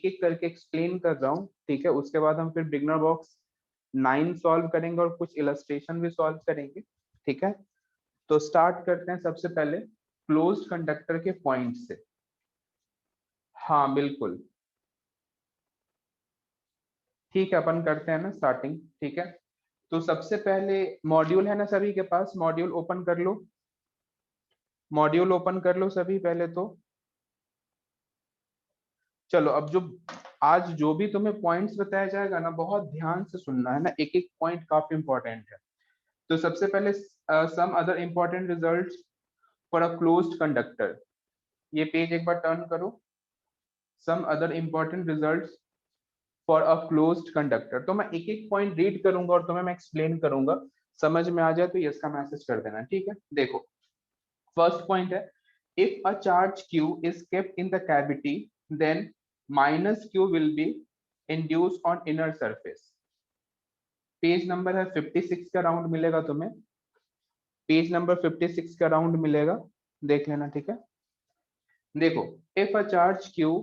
एक एक करके एक्सप्लेन कर रहा हूँ, ठीक है। उसके बाद हम फिर बिगनर बॉक्स 9 सॉल्व करेंगे और कुछ इलस्ट्रेशन भी सॉल्व करेंगे, ठीक है। तो स्टार्ट करते हैं सबसे पहले क्लोज्ड कंडक्टर के पॉइंट से। हाँ बिल्कुल, ठीक है, अपन करते हैं ना स्टार्टिंग, ठीक है। तो सबसे पहले मॉड्यूल है ना सभी के पास, मॉड्यूल ओपन कर लो, मॉड्यूल ओपन कर लो सभी पहले तो। चलो अब जो आज जो भी तुम्हें पॉइंट्स बताया जाएगा ना, बहुत ध्यान से सुनना है ना, एक एक पॉइंट काफी इंपॉर्टेंट है। तो सबसे पहले some other important results for a closed conductor, ये पेज एक बार टर्न करो। Some other important results for a closed conductor, तो मैं एक एक पॉइंट रीड करूंगा और तुम्हें मैं एक्सप्लेन करूंगा, समझ में आ जाए तो यस का मैसेज कर देना, ठीक है। देखो फर्स्ट पॉइंट है, if a charge q is kept in the cavity then minus q will be induced on inner surface। Page number है 56 का राउंड मिलेगा तुम्हें, पेज नंबर 56 का राउंड मिलेगा, देख लेना, ठीक है। देखो if a charge q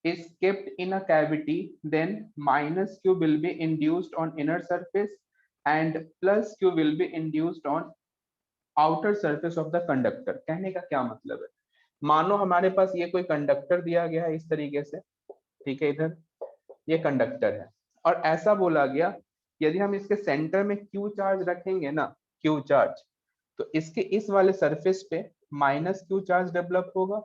is kept in a cavity then minus q will be induced on inner surface and plus q will be induced on outer surface of the conductor. कहने का क्या मतलब है, मानो हमारे पास ये कोई कंडक्टर दिया गया है इस तरीके से, ठीक है, इधर ये कंडक्टर है और ऐसा बोला गया यदि हम इसके सेंटर में क्यू चार्ज रखेंगे ना, क्यू चार्ज, तो इसके इस वाले सरफेस पे माइनस क्यू चार्ज डेवलप होगा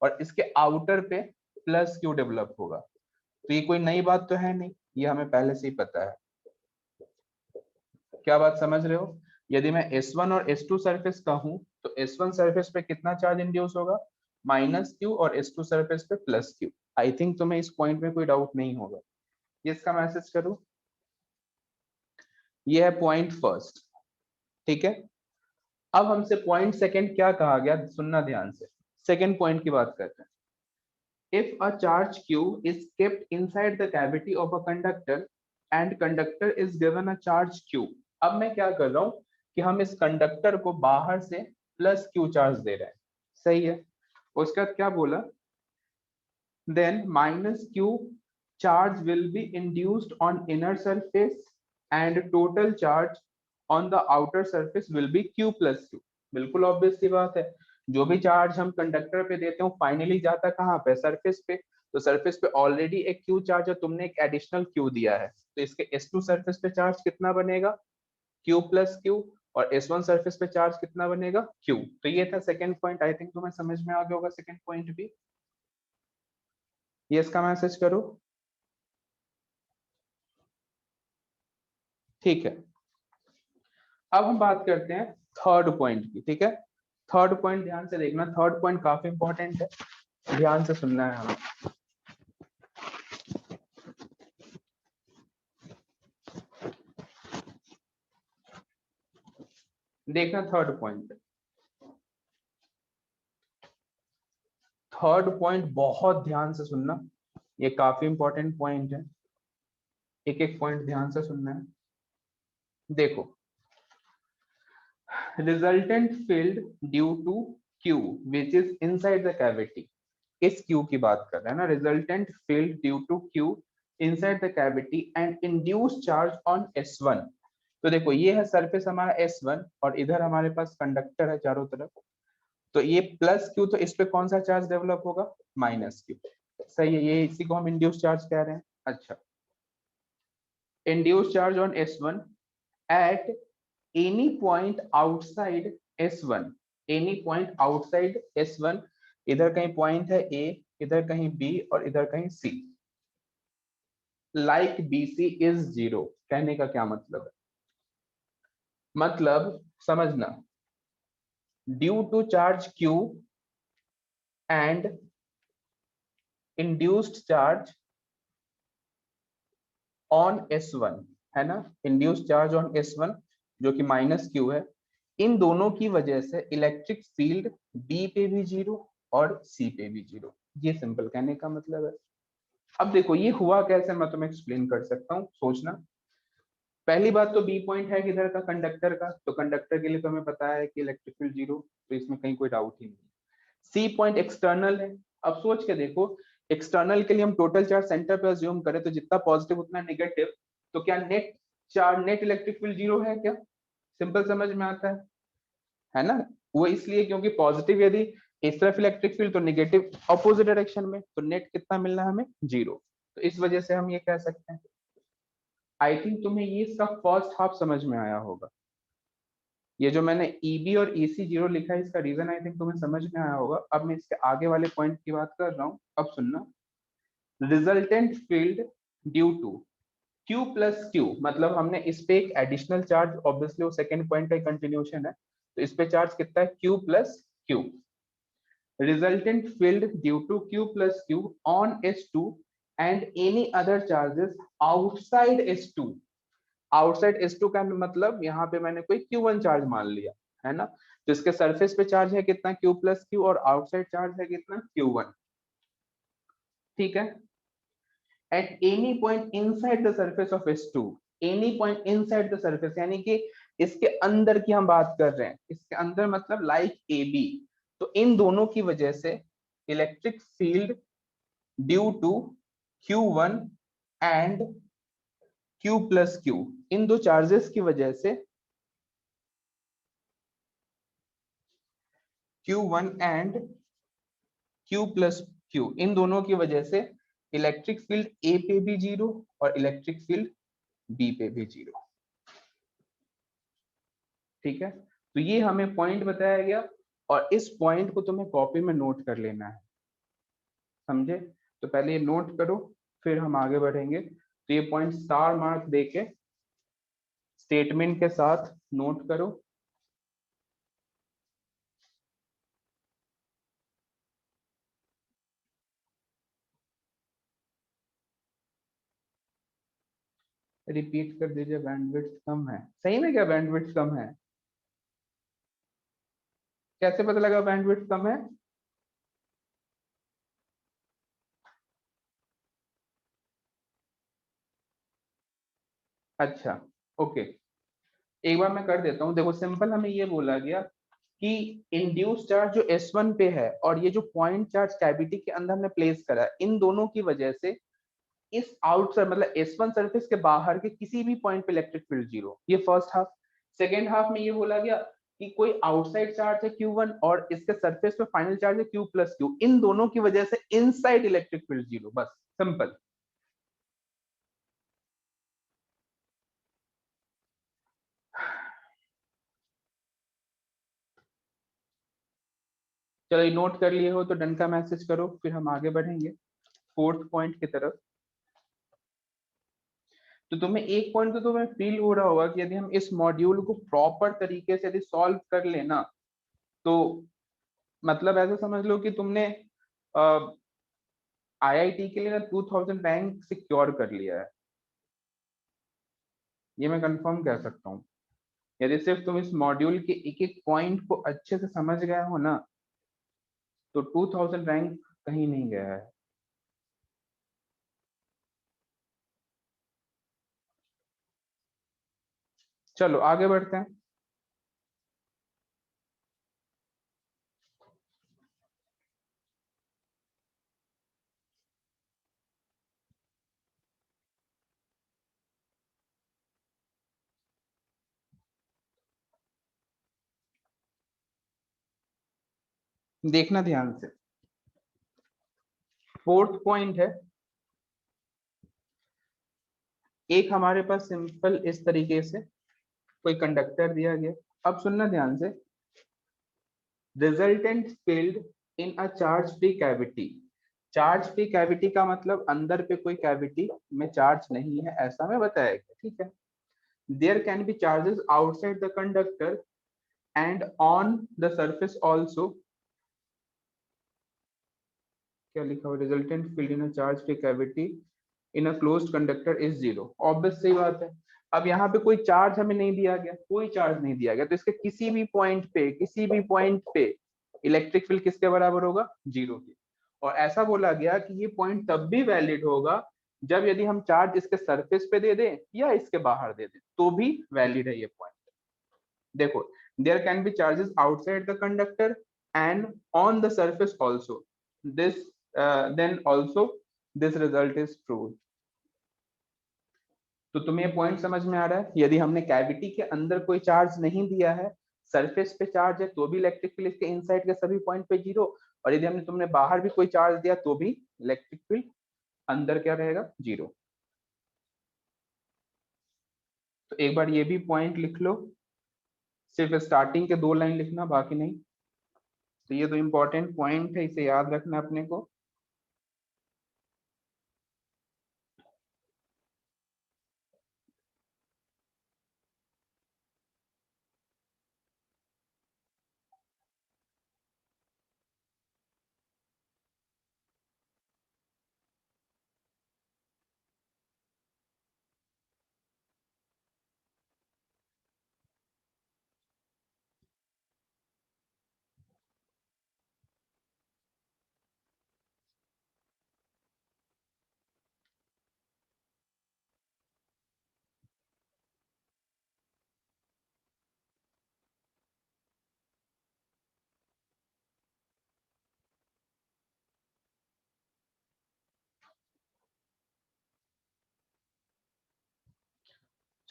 और इसके आउटर पे प्लस क्यू डेवलप होगा। तो ये कोई नई बात तो है नहीं, ये हमें पहले से ही पता है। क्या बात समझ रहे हो, यदि मैं S1 और S2 सरफेस का हूं तो S1 सरफेस पे कितना चार्ज इंड्यूस होगा, माइनस क्यू, और S2 सरफेस पे प्लस क्यू। आई थिंक तुम्हें इस पॉइंट में कोई डाउट नहीं होगा, ये इसका मैसेज करूं। ये है पॉइंट फर्स्ट, ठीक है। अब हमसे पॉइंट सेकंड क्या कहा गया, सुनना ध्यान से, सेकंड पॉइंट की बात करते हैं। if a charge q is kept inside the cavity of a conductor and conductor is given a charge q। अब मैं क्या कर रहा हूं कि हम इस कंडक्टर को बाहर से प्लस क्यू चार्ज दे रहे हैं, सही है। उसके बाद क्या बोला, then minus q charge will be induced on inner surface and total charge on the outer surface will be q plus q। बिल्कुल ऑब्वियस सी बात है, जो भी चार्ज हम कंडक्टर पे देते हैं फाइनली जाता कहाँ पे, सरफेस पे। तो सरफेस पे ऑलरेडी एक क्यू चार्ज है, तुमने एक एडिशनल क्यू दिया है, तो इसके S2 सरफेस पे चार्ज कितना बनेगा, q प्लस क्यू, और S1 सरफेस पे चार्ज कितना बनेगा, q। तो ये था सेकंड पॉइंट, आई थिंक तुम्हें समझ में आ गया होगा सेकंड पॉइंट भी, ये इसका मैसेज करो, ठीक है। अब हम बात करते हैं थर्ड पॉइंट की, ठीक है। थर्ड पॉइंट ध्यान से देखना, थर्ड पॉइंट काफी इंपॉर्टेंट है, ध्यान से सुनना है हमें। देखना थर्ड पॉइंट, थर्ड पॉइंट बहुत ध्यान से सुनना, ये काफी इंपॉर्टेंट पॉइंट है, एक एक पॉइंट ध्यान से सुनना है। देखो resultant field due to Q which is inside the cavity, इस क्यू की बात कर रहे हैं ना, resultant field due to Q inside the cavity and induce charge on S1। तो देखो ये है सरफेस हमारा S1 और इधर हमारे पास कंडक्टर है चारों तरफ, तो ये प्लस क्यू, तो इस पे कौन सा चार्ज डेवलप होगा, माइनस क्यू, सही है, ये इसी को हम इंड्यूस चार्ज कह रहे हैं। अच्छा, induce charge on S1 at any point outside S1, any point outside S1, इधर कहीं पॉइंट है A, इधर कहीं B और इधर कहीं C, like BC is 0। कहने का क्या मतलब है, मतलब समझना, due to charge Q and induced charge on S1, है ना, इंड्यूस्ड चार्ज ऑन S1 जो कि माइनस क्यू है, इन दोनों की वजह से इलेक्ट्रिक फील्ड B पे भी 0 और C पे भी 0। ये सिंपल कहने का मतलब है। अब देखो ये हुआ कैसे, मैं तुम्हें एक्सप्लेन कर सकता हूँ, सोचना। पहली बात तो बी पॉइंट है किधर का, कंडक्टर का, तो कंडक्टर के लिए तो हमें पता है कि इलेक्ट्रिक फील्ड 0, तो इसमें कहीं कोई डाउट ही नहीं। सी पॉइंट एक्सटर्नल है, अब सोच के देखो एक्सटर्नल के लिए हम टोटल चार्ज सेंटर पे अज्यूम करें तो जितना पॉजिटिव उतना नेगेटिव, तो क्या net charge net electric field zero है क्या? सिंपल समझ में आता है ना? वो इसलिए क्योंकि पॉजिटिव यदि इस तरफ इलेक्ट्रिक फील्ड तो नेगेटिव अपोजिट डायरेक्शन में, तो नेट कितना मिलना है हमें? जीरो। तो इस वजह से हम ये कह सकते हैं। आई थिंक तुम्हें ये इसका फर्स्ट हाफ समझ में आया होगा। ये जो मैंने EB और EC जीरो लिखा है इसका रीजन आई थिंक तुम्हें समझ में आया होगा। अब मैं इसके आगे वाले पॉइंट की बात कर रहा हूँ, अब सुनना। Resultant field due to Q plus Q, मतलब हमने इस पे एक एडिशनल चार्ज, ऑब्वियसली वो सेकंड पॉइंट का कंटिन्यूएशन है, तो इस पे चार्ज कितना है? Q plus Q। Resultant field due to Q plus Q on S2 and any other charges outside S2। Outside S2 का मतलब यहाँ पे मैंने कोई Q1 चार्ज मान लिया है ना, तो इसके सरफेस पे चार्ज है कितना? Q प्लस Q, और आउटसाइड चार्ज है कितना? Q1। ठीक है। at any point inside the surface of S2, any point inside the surface यानी कि इसके अंदर की हम बात कर रहे हैं, इसके अंदर मतलब लाइक AB, तो इन दोनों की वजह से electric field due to Q1 and Q plus Q, इन दो चार्जेस की वजह से Q1 and Q plus Q, इन दोनों की वजह से इलेक्ट्रिक फील्ड A पे भी जीरो और इलेक्ट्रिक फील्ड B पे भी जीरो। ठीक है, तो ये हमें पॉइंट बताया गया, और इस पॉइंट को तुम्हें कॉपी में नोट कर लेना है, समझे? तो पहले ये नोट करो, फिर हम आगे बढ़ेंगे। तो ये पॉइंट स्टार मार्क देके स्टेटमेंट के साथ नोट करो। रिपीट कर दीजिए, बैंडविड्थ कम है। सही में क्या बैंडविड्थ कम है? कैसे पता लगा बैंडविड्थ कम है? अच्छा, ओके, एक बार मैं कर देता हूँ। देखो सिंपल हमें ये बोला गया कि इंड्यूस चार्ज जो S1 पे है और ये जो पॉइंट चार्ज कैविटी के अंदर हमने प्लेस करा है, इन दोनों की वजह से इस आउटसाइड मतलब S1 सरफेस के बाहर के किसी भी पॉइंट पे इलेक्ट्रिक फील्ड जीरो। ये फर्स्ट हाफ। सेकेंड हाफ में ये बोला गया कि कोई आउटसाइड चार्ज है Q1 और इसके सरफेस पे फाइनल चार्ज है Q प्लस Q, इन दोनों की वजह से इनसाइड इलेक्ट्रिक फील्ड जीरो। बस सिंपल। चलो ये नोट कर लिए हो तो डन का मैसेज करो, फिर हम आगे बढ़ेंगे फोर्थ पॉइंट की तरफ। तो तुम्हें एक पॉइंट तो तुम्हें फील हो रहा होगा कि यदि हम इस मॉड्यूल को प्रॉपर तरीके से यदि सॉल्व कर लेना, तो मतलब ऐसा समझ लो कि तुमने IIT के लिए ना 2000 रैंक सिक्योर कर लिया है, ये मैं कंफर्म कह सकता हूँ। यदि सिर्फ तुम इस मॉड्यूल के एक एक पॉइंट को अच्छे से समझ गए हो ना, तो 2000 रैंक कहीं नहीं गया है। चलो आगे बढ़ते हैं। देखना ध्यान से, फोर्थ पॉइंट है। एक हमारे पास सिंपल इस तरीके से कोई कंडक्टर दिया गया। अब सुनना ध्यान से, resultant field in a charge free cavity. Charge free cavity का मतलब अंदर पे कोई कैविटी में चार्ज नहीं है, ऐसा में बताया गया। ठीक है, there can be charges outside the conductor and on the surface also. क्या लिखा हुआ? Resultant field in a charge free cavity in a closed conductor is zero. Obvious सही बात है। अब यहाँ पे कोई चार्ज हमें नहीं दिया गया, कोई चार्ज नहीं दिया गया, तो इसके किसी भी पॉइंट पे इलेक्ट्रिक फील्ड किसके बराबर होगा? जीरो की। और ऐसा बोला गया कि ये पॉइंट तब भी वैलिड होगा जब यदि हम चार्ज इसके सरफेस पे दे दें या इसके बाहर दे दें, तो भी वैलिड है ये पॉइंट। देखो, there can be charges outside the conductor and on the surface also. This then also this result is true. तो तुम्हें पॉइंट समझ में आ रहा है? यदि हमने कैविटी के अंदर कोई चार्ज नहीं दिया है, सरफेस पे चार्ज है, तो भी इलेक्ट्रिक फील्ड इसके इनसाइड के सभी पॉइंट पे 0, और यदि हमने तुमने बाहर भी कोई चार्ज दिया तो भी इलेक्ट्रिक फील्ड अंदर क्या रहेगा? 0। तो एक बार ये भी पॉइंट लिख लो, सिर्फ स्टार्टिंग के 2 लाइन लिखना, बाकी नहीं। तो ये तो इम्पोर्टेंट पॉइंट है, इसे याद रखना अपने को।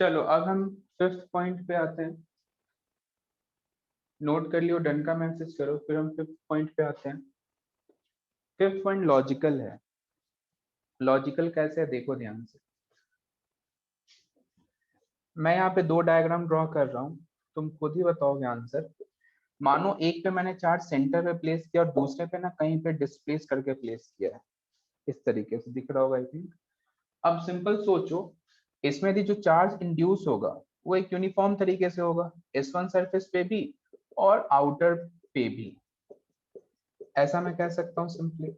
चलो अब हम 5th पॉइंट पे आते हैं। नोट कर लियो, डन का मैसेज करो, फिर हम 5th पॉइंट पे आते हैं। 5th पॉइंट लॉजिकल है। लॉजिकल कैसे है देखो ध्यान से। मैं यहाँ पे 2 डायग्राम ड्रॉ कर रहा हूँ, तुम खुद ही बताओगे आंसर। मानो एक पे मैंने चार्ज सेंटर पे प्लेस किया और दूसरे पे ना कहीं पे डिस्प्लेस करके प्लेस किया है, इस तरीके से दिख रहा होगा आई थिंक। अब सिंपल सोचो, इसमें यदि जो चार्ज इंड्यूस होगा वो एक यूनिफॉर्म तरीके से होगा, S1 सरफेस पे भी और आउटर पे भी। ऐसा मैं कह सकता हूँ सिंपली।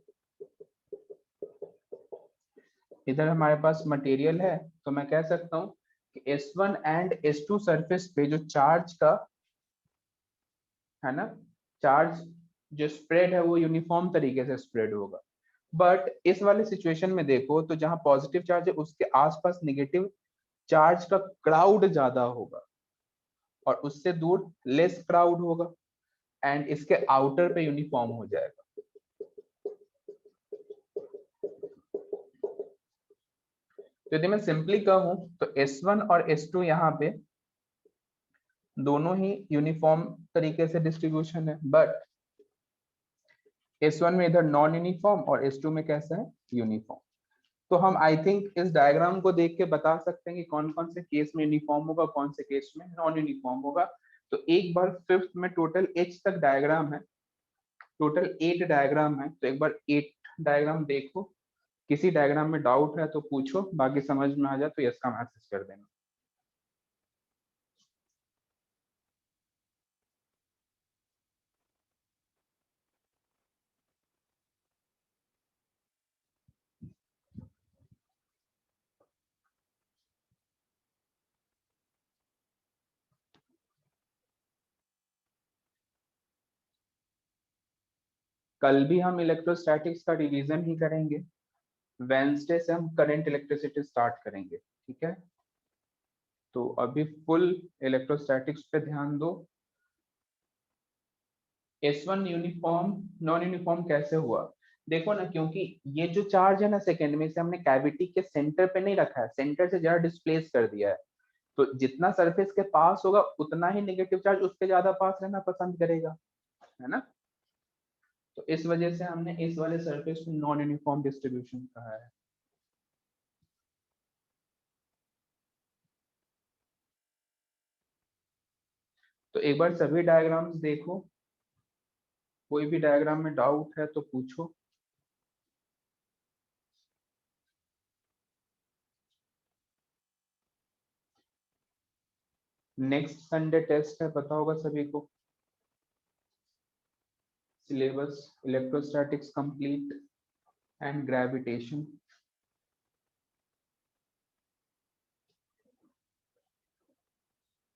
इधर हमारे पास मटेरियल है, तो मैं कह सकता हूँ कि S1 एंड S2 सरफेस पे जो चार्ज का है ना, चार्ज जो स्प्रेड है वो यूनिफॉर्म तरीके से स्प्रेड होगा। बट इस वाले सिचुएशन में देखो तो जहां पॉजिटिव चार्ज है उसके आसपास नेगेटिव चार्ज का क्राउड ज्यादा होगा और उससे दूर लेस क्राउड होगा, एंड इसके आउटर पे यूनिफॉर्म हो जाएगा। तो यदि मैं सिंपली कहूं तो S1 और S2 यहाँ पे दोनों ही यूनिफॉर्म तरीके से डिस्ट्रीब्यूशन है, बट S1 में इधर नॉन यूनिफॉर्म और S2 में कैसा है? यूनिफॉर्म। तो हम आई थिंक इस डायग्राम को देख के बता सकते हैं कि कौन कौन से केस में यूनिफॉर्म होगा, कौन से केस में नॉन यूनिफॉर्म होगा। तो एक बार 5th में टोटल H तक डायग्राम है, टोटल 8 डायग्राम है, तो एक बार 8 डायग्राम देखो। किसी डायग्राम में डाउट है तो पूछो, बाकी समझ में आ जाए तो यस का मैसेज कर देना। कल भी हम इलेक्ट्रोस्टैटिक्स का रिवीजन ही करेंगे, वेंसडे से हम करंट इलेक्ट्रिसिटी स्टार्ट करेंगे, ठीक है? तो अभी फुल इलेक्ट्रोस्टैटिक्स पे ध्यान दो। S1 यूनिफॉर्म नॉन यूनिफॉर्म कैसे हुआ? देखो ना, क्योंकि ये जो चार्ज है ना सेकेंड में, इसे हमने कैविटी के सेंटर पे नहीं रखा है, सेंटर से जरा डिस्प्लेस कर दिया है। तो जितना सरफेस के पास होगा उतना ही नेगेटिव चार्ज उसके ज्यादा पास रहना पसंद करेगा, है ना? तो इस वजह से हमने इस वाले सरफेस को नॉन यूनिफॉर्म डिस्ट्रीब्यूशन कहा है। तो एक बार सभी डायग्राम्स देखो, कोई भी डायग्राम में डाउट है तो पूछो। नेक्स्ट संडे टेस्ट है, पता होगा सभी को। Syllabus electrostatics complete and gravitation.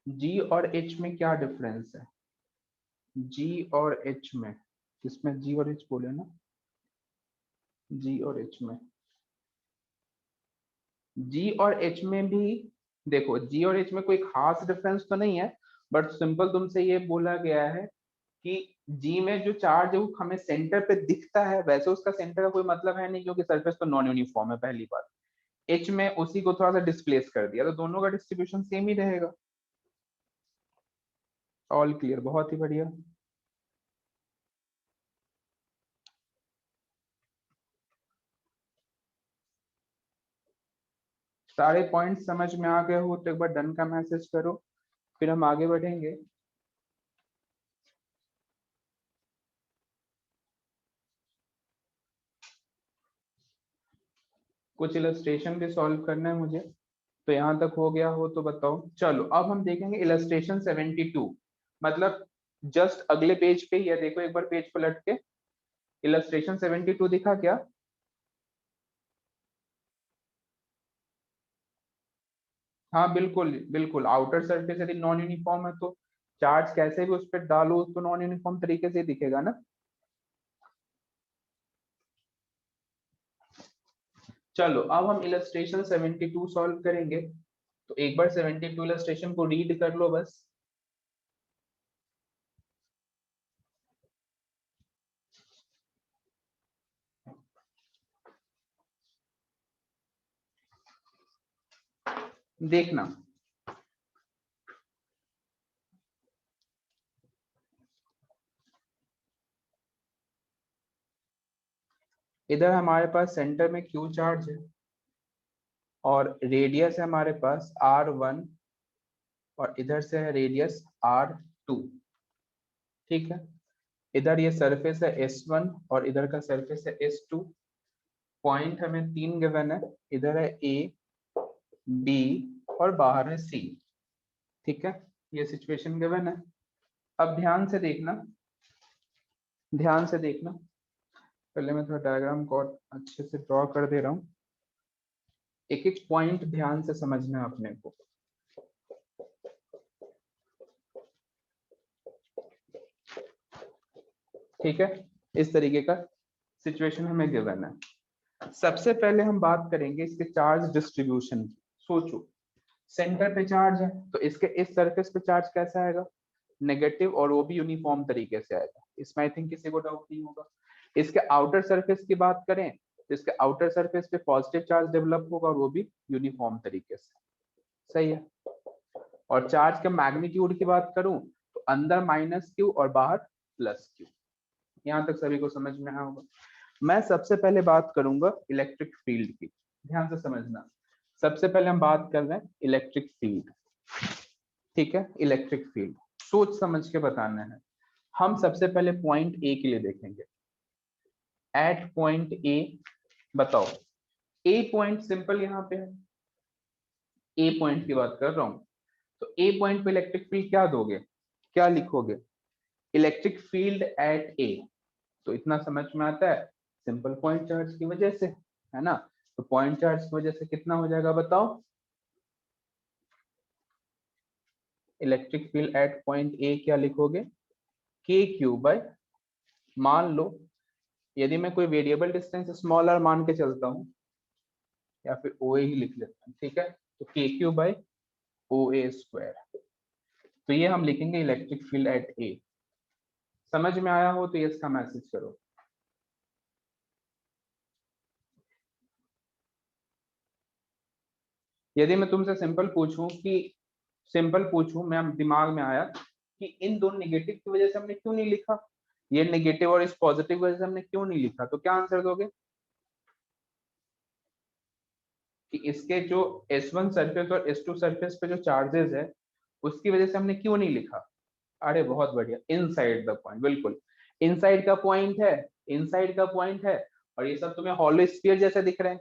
जी और एच में क्या डिफरेंस है? जी और एच में, किसमें जी और एच बोले ना? जी और एच में, जी और एच में भी देखो, जी और एच में कोई खास डिफरेंस तो नहीं है, बट सिंपल तुमसे ये बोला गया है कि जी में जो चार्ज है वो हमें सेंटर पे दिखता है, वैसे उसका सेंटर का कोई मतलब है नहीं, क्योंकि सरफेस तो नॉन यूनिफॉर्म है पहली बात। एच में उसी को थोड़ा सा डिस्प्लेस कर दिया, तो दोनों का डिस्ट्रीब्यूशन सेम ही रहेगा। ऑल क्लियर, बहुत ही बढ़िया। सारे पॉइंट समझ में आ गए हो तो एक बार डन का मैसेज करो, फिर हम आगे बढ़ेंगे। कुछ इलस्ट्रेशन भी सॉल्व करना है मुझे, तो यहाँ तक हो गया हो तो बताओ। चलो अब हम देखेंगे इलस्ट्रेशन 72, मतलब जस्ट अगले पेज पे ही है, देखो एक बार पेज पलट के। इलस्ट्रेशन 72 दिखा क्या? हाँ बिल्कुल बिल्कुल, आउटर सरफेस यदि नॉन यूनिफॉर्म है तो चार्ज कैसे भी उस पर डालो तो नॉन यूनिफॉर्म तरीके से दिखेगा ना। चलो अब हम इलस्ट्रेशन 72 सॉल्व करेंगे, तो एक बार 72 इलस्ट्रेशन को रीड कर लो बस। देखना, इधर हमारे पास सेंटर में क्यू चार्ज है और रेडियस है हमारे पास R1, और इधर से है रेडियस R2। ठीक है, इधर ये सरफेस है S1 और इधर का सरफेस है S2। पॉइंट हमें तीन गिवन है, इधर है A, B और बाहर है C। ठीक है, ये सिचुएशन गिवन है। अब ध्यान से देखना, ध्यान से देखना। पहले मैं थोड़ा डायग्राम को और अच्छे से ड्रॉ कर दे रहा हूँ, एक एक पॉइंट ध्यान से समझना है अपने को। ठीक है, इस तरीके का सिचुएशन हमें गिवन है। सबसे पहले हम बात करेंगे इसके चार्ज डिस्ट्रीब्यूशन की। सोचो, सेंटर पे चार्ज है तो इसके इस सरफेस पे चार्ज कैसा आएगा? नेगेटिव, और वो भी यूनिफॉर्म तरीके से आएगा, इसमें आई थिंक किसी को डाउट नहीं होगा। इसके आउटर सरफेस की बात करें तो इसके आउटर सरफेस पे पॉजिटिव चार्ज डेवलप होगा और वो भी यूनिफॉर्म तरीके से। सही है। और चार्ज के मैग्नीट्यूड की बात करूं तो अंदर -Q और बाहर +Q। यहाँ तक सभी को समझ में आया होगा। मैं सबसे पहले बात करूंगा इलेक्ट्रिक फील्ड की, ध्यान से समझना। सबसे पहले हम बात कर रहे हैं इलेक्ट्रिक फील्ड। ठीक है, इलेक्ट्रिक फील्ड सोच समझ के बताना है। हम सबसे पहले पॉइंट ए के लिए देखेंगे। एट पॉइंट ए, बताओ। ए पॉइंट सिंपल यहाँ पे है, ए पॉइंट की बात कर रहा हूं, तो ए पॉइंट पे इलेक्ट्रिक फील्ड क्या दोगे, क्या लिखोगे? इलेक्ट्रिक फील्ड एट ए। तो इतना समझ में आता है, सिंपल पॉइंट चार्ज की वजह से, है ना। तो पॉइंट चार्ज की वजह से कितना हो जाएगा बताओ? Electric field at point A क्या लिखोगे? K∩, मान लो यदि मैं कोई वेरिएबल डिस्टेंस स्मॉल आर मान के चलता हूँ, या फिर ओ ए ही लिख लेता हूँ, ठीक है, तो K∩OA²। तो ये हम लिखेंगे इलेक्ट्रिक फील्ड एट ए। समझ में आया हो तो ये इसका मैसेज करो। यदि मैं तुमसे सिंपल पूछूं कि, सिंपल पूछूं, मैं दिमाग में आया कि इन दोनों नेगेटिव की वजह से हमने क्यों नहीं लिखा, ये नेगेटिव और इस पॉजिटिव की वजह से हमने क्यों नहीं लिखा, तो क्या आंसर दोगे? कि इसके जो S1 सरफेस और S2 सरफेस पे जो चार्जेस है उसकी वजह से हमने क्यों नहीं लिखा? अरे बहुत बढ़िया, इनसाइड द पॉइंट, बिल्कुल इनसाइड का पॉइंट है, इनसाइड का पॉइंट है। और ये सब तुम्हें हॉलो स्फीयर जैसे दिख रहे हैं,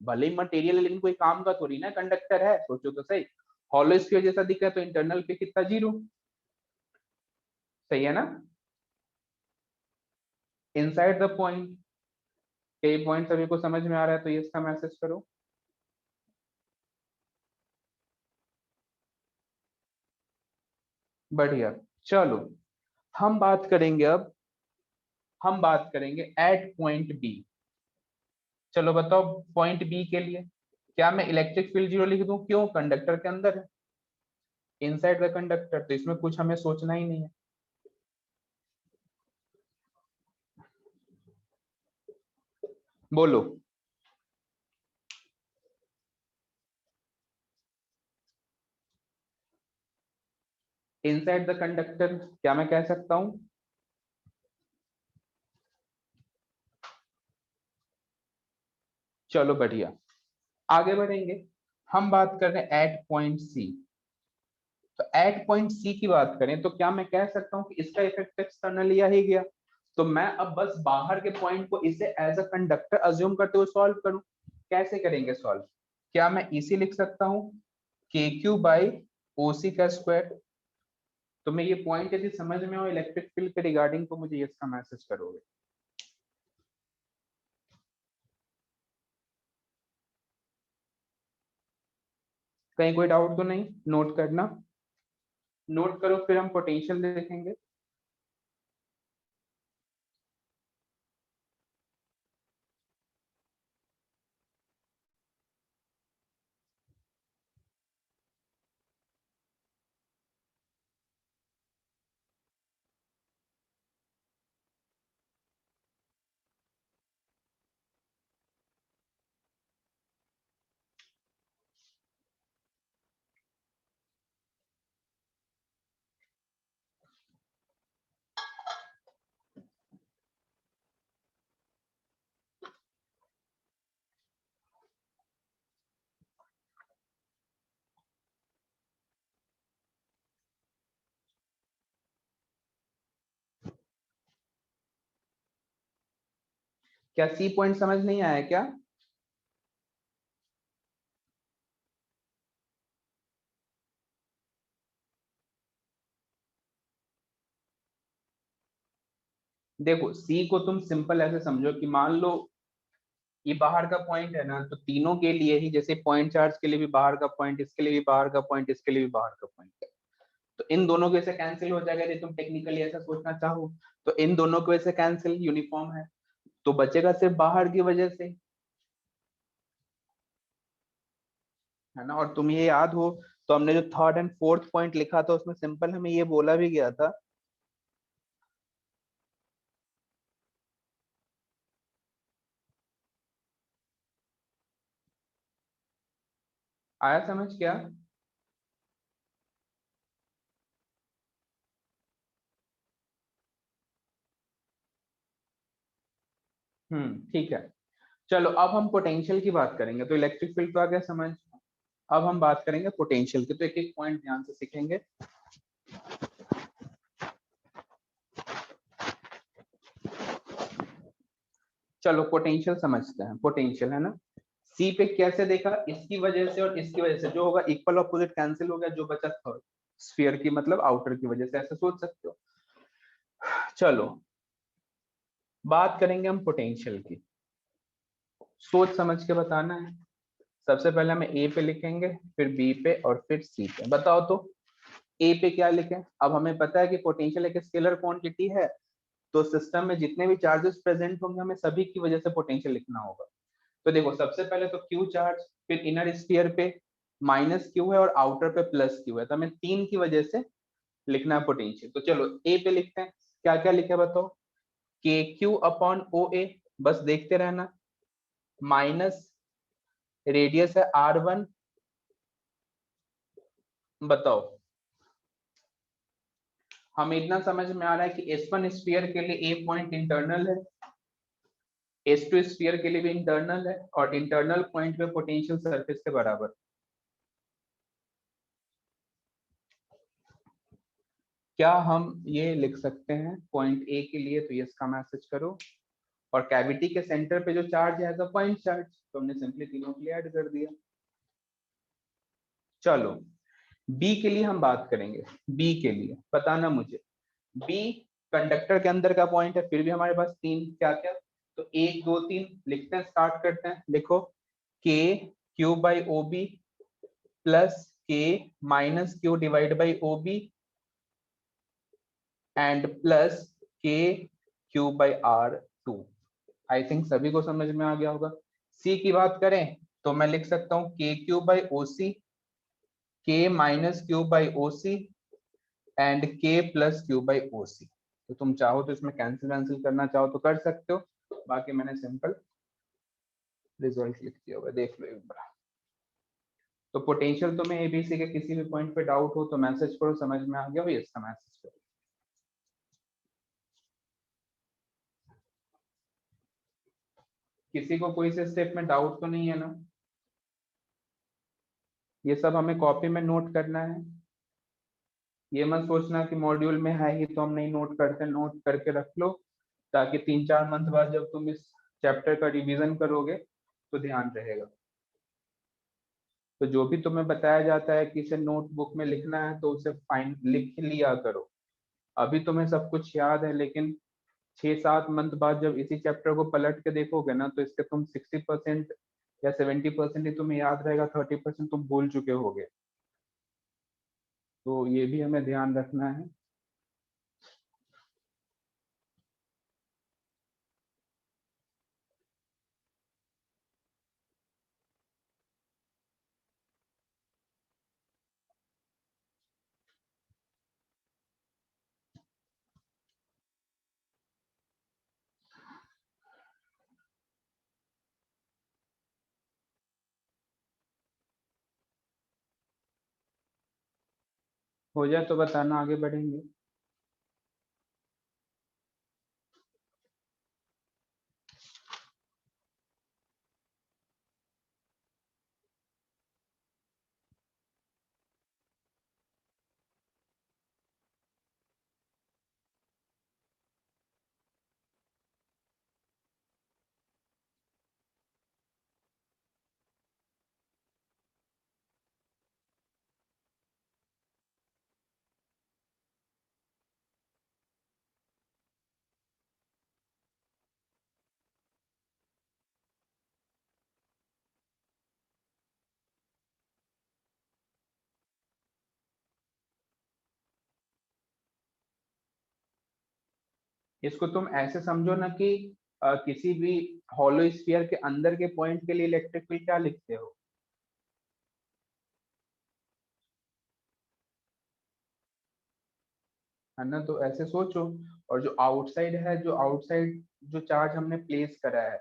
भले ही मटेरियल है लेकिन कोई काम का थोड़ी ना, कंडक्टर है, सोचो तो सही। हॉलो स्फीयर जैसा दिख रहा है तो इंटरनल पे कितना, 0। सही है ना, इनसाइड द पॉइंट। ये पॉइंट सभी को समझ में आ रहा है तो ये इसका मैसेज करो। बढ़िया। चलो हम बात करेंगे अब, हम बात करेंगे एट पॉइंट बी। चलो बताओ पॉइंट बी के लिए क्या मैं इलेक्ट्रिक फील्ड 0 लिख दूं? क्यों? कंडक्टर के अंदर है, इनसाइड द कंडक्टर, तो इसमें कुछ हमें सोचना ही नहीं है। बोलो। इनसाइड द कंडक्टर क्या मैं कह सकता हूं? चलो बढ़िया, आगे बढ़ेंगे। हम बात कर रहे हैं एट पॉइंट सी। तो एट पॉइंट सी की बात करें तो क्या मैं कह सकता हूं कि इसका इफेक्ट एक्सटर्नल लिया ही गया, तो मैं अब बस बाहर के पॉइंट को इसे एज अ कंडक्टर अज्यूम करते हुए सॉल्व करूं। कैसे करेंगे सॉल्व? क्या मैं इसी लिख सकता हूं के क्यू बाई ओ सी का स्क्वायर? तो मैं ये पॉइंट यदि समझ में हो इलेक्ट्रिक फील्ड के रिगार्डिंग तो मुझे इसका मैसेज करोगे। कहीं कोई डाउट तो नहीं? नोट करना, नोट करो, फिर हम पोटेंशियल देखेंगे। क्या सी पॉइंट समझ नहीं आया क्या? देखो सी को तुम सिंपल ऐसे समझो कि मान लो ये बाहर का पॉइंट है ना, तो तीनों के लिए ही, जैसे पॉइंट चार्ज के लिए भी बाहर का पॉइंट, इसके लिए भी बाहर का पॉइंट, इसके लिए भी बाहर का पॉइंट है, तो इन दोनों के से कैंसिल हो जाएगा यदि तुम टेक्निकली ऐसा सोचना चाहो। तो इन दोनों के वजह से कैंसिल, यूनिफॉर्म है, तो बचेगा सिर्फ बाहर की वजह से, है ना। और तुम ये याद हो तो हमने जो थर्ड एंड फोर्थ पॉइंट लिखा था उसमें सिंपल हमें ये बोला भी गया था। आया समझ क्या? ठीक है। चलो अब हम पोटेंशियल की बात करेंगे, तो इलेक्ट्रिक फील्ड तो आ गया समझ। अब हम बात करेंगे पोटेंशियल की, तो एक एक पॉइंट ध्यान से सीखेंगे। चलो पोटेंशियल समझते हैं। पोटेंशियल है ना, सी पे कैसे देखा, इसकी वजह से और इसकी वजह से जो होगा इक्वल ऑपोजिट कैंसिल हो गया, जो बचा थर्ड स्फीयर की मतलब आउटर की वजह से, ऐसे सोच सकते हो। चलो बात करेंगे हम पोटेंशियल की, सोच समझ के बताना है। सबसे पहले हम ए पे लिखेंगे, फिर बी पे और फिर सी पे। बताओ तो ए पे क्या लिखें? अब हमें पता है कि पोटेंशियल एक स्केलर क्वांटिटी है, तो सिस्टम में जितने भी चार्जेस प्रेजेंट होंगे हमें सभी की वजह से पोटेंशियल लिखना होगा। तो देखो सबसे पहले तो क्यू चार्ज, फिर इनर स्फीयर पे माइनस क्यू है और आउटर पे प्लस क्यू है, तो हमें तीन की वजह से लिखना है पोटेंशियल। तो चलो ए पे लिखते हैं, क्या क्या लिखे बताओ। के क्यू अपॉन ओ ए, बस देखते रहना, माइनस रेडियस है आर वन। बताओ, हमें इतना समझ में आ रहा है कि एस वन स्फीयर के लिए ए पॉइंट इंटरनल है, एस टू स्फीयर के लिए भी इंटरनल है, और इंटरनल पॉइंट पे पोटेंशियल सरफेस के बराबर। क्या हम ये लिख सकते हैं पॉइंट ए के लिए, तो ये इसका मैसेज करो, और कैविटी के सेंटर पे जो चार्ज है एज अ पॉइंट चार्ज, तो हमने सिंपली तीनों के लिए ऐड कर दिया। चलो बी के लिए हम बात करेंगे। बी के लिए बताना मुझे, बी कंडक्टर के अंदर का पॉइंट है, फिर भी हमारे पास तीन, क्या क्या, तो एक दो तीन लिखते हैं, स्टार्ट करते हैं। लिखो K Q by O B plus के minus Q divide by O B and plus के Q by R two. I think सभी को समझ में आ गया होगा। सी की बात करें तो मैं लिख सकता हूँ के Q by O C, k minus Q by O C and k plus Q by O C. तो तुम चाहो तो इसमें कैंसिल वैंसिल करना चाहो तो कर सकते हो, बाकी मैंने सिंपल रिजल्ट लिख दिया हुआ है, देख लो एक बार। तो पोटेंशियल तुम्हें एबीसी के किसी भी पॉइंट पे डाउट हो तो मैसेज करो, समझ में आ गया हो, इसका मैसेज करो। किसी को कोई से स्टेप में डाउट तो नहीं है ना? ये सब हमें कॉपी में नोट करना है। ये मत सोचना कि मॉड्यूल में है ही तो हम नहीं नोट करते, नोट करके रख लो, ताकि 3-4 मंथ बाद जब तुम इस चैप्टर का रिवीजन करोगे तो ध्यान रहेगा। तो जो भी तुम्हें बताया जाता है कि इसे नोटबुक में लिखना है तो उसे फाइन लिख लिया करो। अभी तुम्हें सब कुछ याद है, लेकिन 6-7 मंथ बाद जब इसी चैप्टर को पलट के देखोगे ना तो इसके तुम 60% या 70% ही तुम्हें याद रहेगा, 30% तुम भूल चुके होगे। तो ये भी हमें ध्यान रखना है। हो जाए तो बताना, आगे बढ़ेंगे। इसको तुम ऐसे समझो ना कि किसी भी हॉलो स्फीयर के अंदर के पॉइंट के लिए इलेक्ट्रिक फील्ड क्या लिखते हो? है ना? तो ऐसे सोचो। और जो आउटसाइड है, जो आउटसाइड जो चार्ज हमने प्लेस करा है,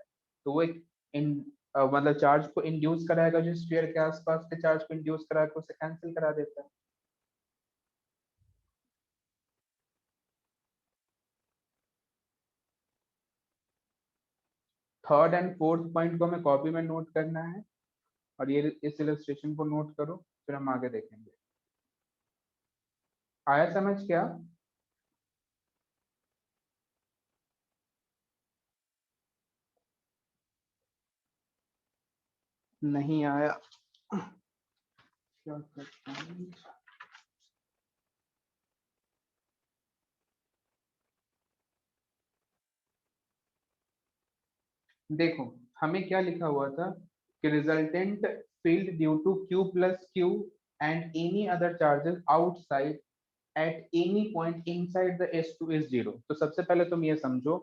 तो वो एक इन मतलब चार्ज को इंड्यूस कराएगा, जो स्फीयर के आसपास के चार्ज को इंड्यूस करा के उसे कैंसिल करा देता है। थर्ड एंड फोर्थ पॉइंट को हमें कॉपी में नोट करना है, और ये इस इलस्ट्रेशन को नोट करो, फिर हम आगे देखेंगे। आया समझ क्या? नहीं आया? क्या करते हैं? देखो, हमें क्या लिखा हुआ था कि resultant field due to Q plus Q and any other charges outside at any point inside the S2 is zero. तो सबसे पहले तुम ये समझो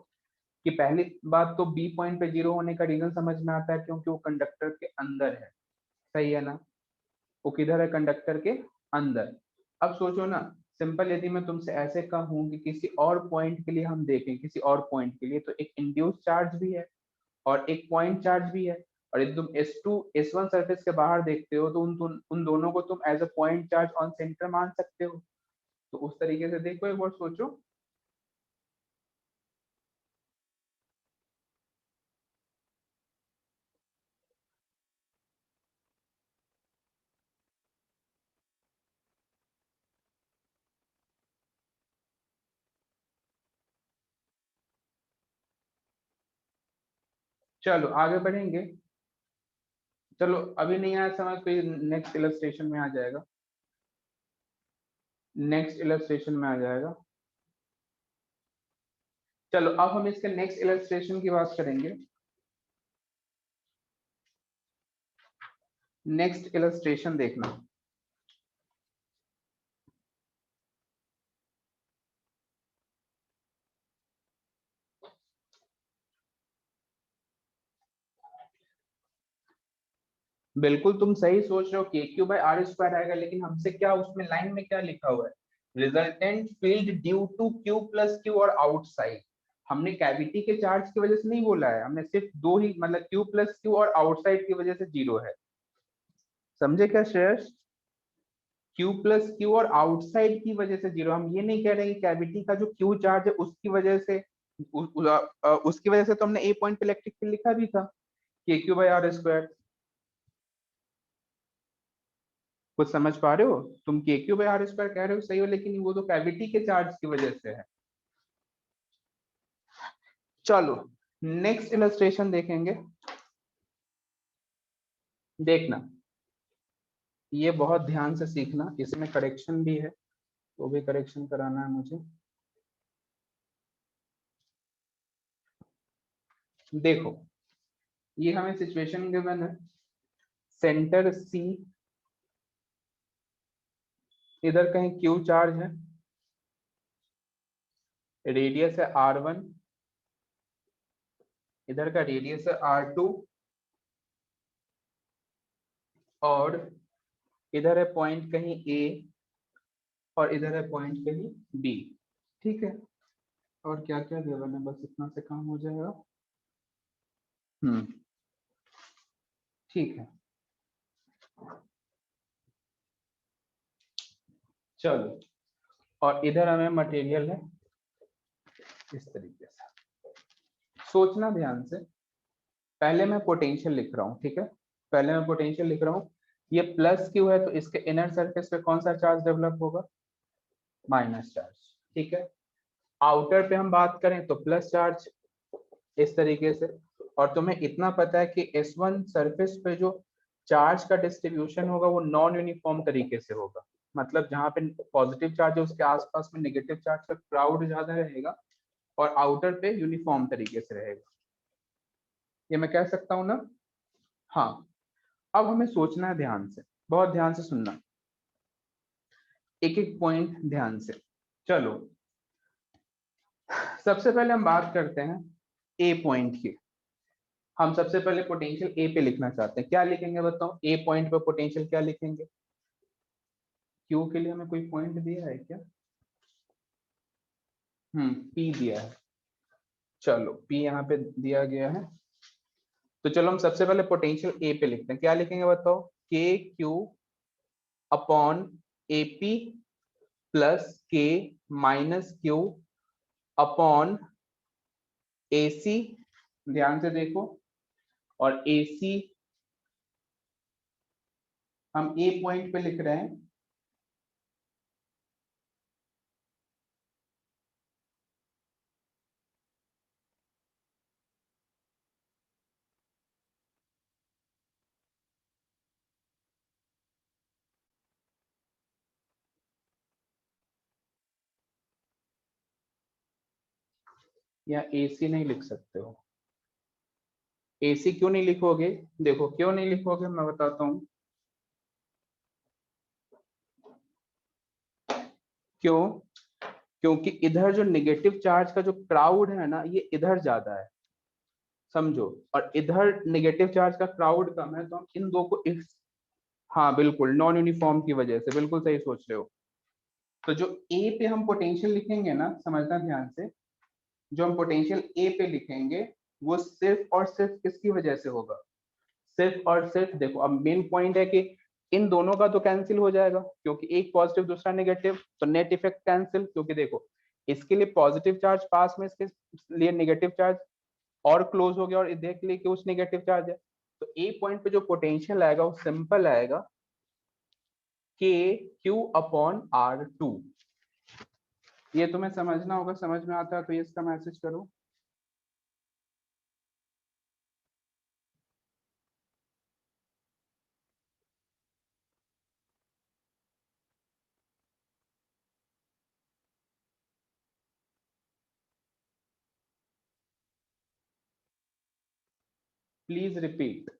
कि पहली बात तो बी पॉइंट पे जीरो होने का रीजन समझ में आता है, क्योंकि वो कंडक्टर के अंदर है। सही है ना? वो किधर है? कंडक्टर के अंदर। अब सोचो ना, सिंपल यदि मैं तुमसे ऐसे कहूं कि किसी और पॉइंट के लिए हम देखें, किसी और पॉइंट के लिए, तो एक इंड्यूस चार्ज भी है और एक पॉइंट चार्ज भी है। और यदि तुम S2 S1 सरफेस के बाहर देखते हो तो उन दोनों को तुम as a point charge on center मान सकते हो। तो उस तरीके से देखो, एक बार सोचो। चलो आगे बढ़ेंगे। चलो, अभी नहीं आया समझ तो नेक्स्ट इलस्ट्रेशन में आ जाएगा। नेक्स्ट इलस्ट्रेशन में आ जाएगा। चलो अब हम इसके नेक्स्ट इलस्ट्रेशन की बात करेंगे। नेक्स्ट इलस्ट्रेशन देखना। बिल्कुल तुम सही सोच रहे हो, के क्यू बाई आर स्क्वायर आएगा, लेकिन हमसे क्या उसमें लाइन में क्या लिखा हुआ है? Resultant field due to Q plus Q और आउटसाइड। हमने कैविटी के चार्ज की वजह से नहीं बोला है, हमने सिर्फ दो ही मतलब Q प्लस Q और आउटसाइड की वजह से 0 है। समझे क्या श्रेयस? Q प्लस Q और आउटसाइड की वजह से 0। हम ये नहीं कह रहे कि कैविटी का जो Q चार्ज है उसकी वजह से उसकी वजह से तो हमने A पॉइंट पे इलेक्ट्रिक फील्ड लिखा भी था KQ/R²। कुछ समझ पा रहे हो? तुम KQ/R² कह रहे हो सही हो, लेकिन वो तो कैविटी के चार्ज की वजह से है। चलो नेक्स्ट इलस्ट्रेशन देखेंगे। देखना, ये बहुत ध्यान से सीखना, इसमें करेक्शन भी है, वो भी करेक्शन कराना है मुझे। देखो, ये हमें सिचुएशन गिवन है, सेंटर C, इधर कहीं Q चार्ज है, रेडियस है R1, इधर का रेडियस है R2, और इधर है पॉइंट कहीं A और इधर है पॉइंट कहीं B। ठीक है, और क्या क्या गिवन है, बस इतना से काम हो जाएगा। ठीक है, चलो, और इधर हमें मटेरियल है इस तरीके से। सोचना ध्यान से, पहले मैं पोटेंशियल लिख रहा हूँ, ठीक है, पहले मैं पोटेंशियल लिख रहा हूँ। ये प्लस क्यू है तो इसके इनर सरफेस पे कौन सा चार्ज डेवलप होगा? Minus charge. ठीक है, आउटर पे हम बात करें तो प्लस चार्ज इस तरीके से। और तुम्हें इतना पता है कि S1 सरफेस पे जो चार्ज का डिस्ट्रीब्यूशन होगा वो नॉन यूनिफॉर्म तरीके से होगा, मतलब जहां पे पॉजिटिव चार्ज है उसके आसपास में नेगेटिव चार्ज का क्राउड ज्यादा रहेगा और आउटर पे यूनिफॉर्म तरीके से रहेगा। ये मैं कह सकता हूं ना? हाँ, अब हमें सोचना है ध्यान से, बहुत ध्यान से सुनना, एक एक पॉइंट ध्यान से। चलो, सबसे पहले हम बात करते हैं ए पॉइंट की। हम सबसे पहले पोटेंशियल ए पे लिखना चाहते हैं, क्या लिखेंगे बताओ? ए पॉइंट पे पोटेंशियल क्या लिखेंगे? क्यू के लिए हमें कोई पॉइंट दिया है क्या? पी दिया है, चलो पी यहाँ पे दिया गया है। तो चलो हम सबसे पहले पोटेंशियल ए पे लिखते हैं, क्या लिखेंगे बताओ? के Q upon A P plus के माइनस क्यू अपॉन ए सी। ध्यान से देखो, और ए सी हम ए पॉइंट पे लिख रहे हैं, या ए सी नहीं लिख सकते हो? एसी क्यों नहीं लिखोगे? देखो क्यों नहीं लिखोगे, मैं बताता हूँ क्यों। क्योंकि इधर जो नेगेटिव चार्ज का जो क्राउड है ना, ये इधर ज्यादा है, समझो, और इधर नेगेटिव चार्ज का क्राउड कम है, तो हम इन दो को इस, हाँ बिल्कुल नॉन यूनिफॉर्म की वजह से, बिल्कुल सही सोच रहे हो। तो जो ए पे हम पोटेंशियल लिखेंगे ना, समझना ध्यान से, जो हम पोटेंशियल ए पे लिखेंगे वो सिर्फ और सिर्फ किसकी वजह से होगा? सिर्फ और सिर्फ, देखो अब मेन पॉइंट है कि इन दोनों का तो कैंसिल हो जाएगा, क्योंकि एक पॉजिटिव दूसरा नेगेटिव, तो नेट इफेक्ट कैंसिल। क्योंकि देखो, इसके लिए पॉजिटिव चार्ज पास में, इसके लिए नेगेटिव चार्ज और क्लोज हो गया, और देख लिए कि उस नेगेटिव चार्ज है। तो ए पॉइंट पे जो पोटेंशियल आएगा वो सिंपल आएगा, के क्यू अपॉन R2। ये तुम्हें समझना होगा, समझ में आता है तो ये इसका मैसेज करो। Please repeat.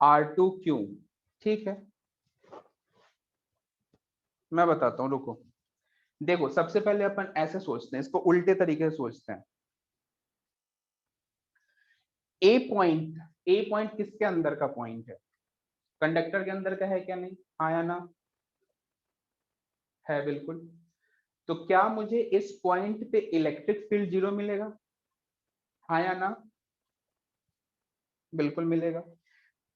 R2Q, ठीक है, मैं बताता हूँ, रुको। देखो सबसे पहले अपन ऐसे सोचते हैं, इसको उल्टे तरीके से सोचते हैं। ए पॉइंट ए पॉइंट किसके अंदर का पॉइंट है? कंडक्टर के अंदर का है क्या नहीं? हाँ या ना? है बिल्कुल। तो क्या मुझे इस पॉइंट पे इलेक्ट्रिक फील्ड जीरो मिलेगा? हाँ या ना? बिल्कुल मिलेगा।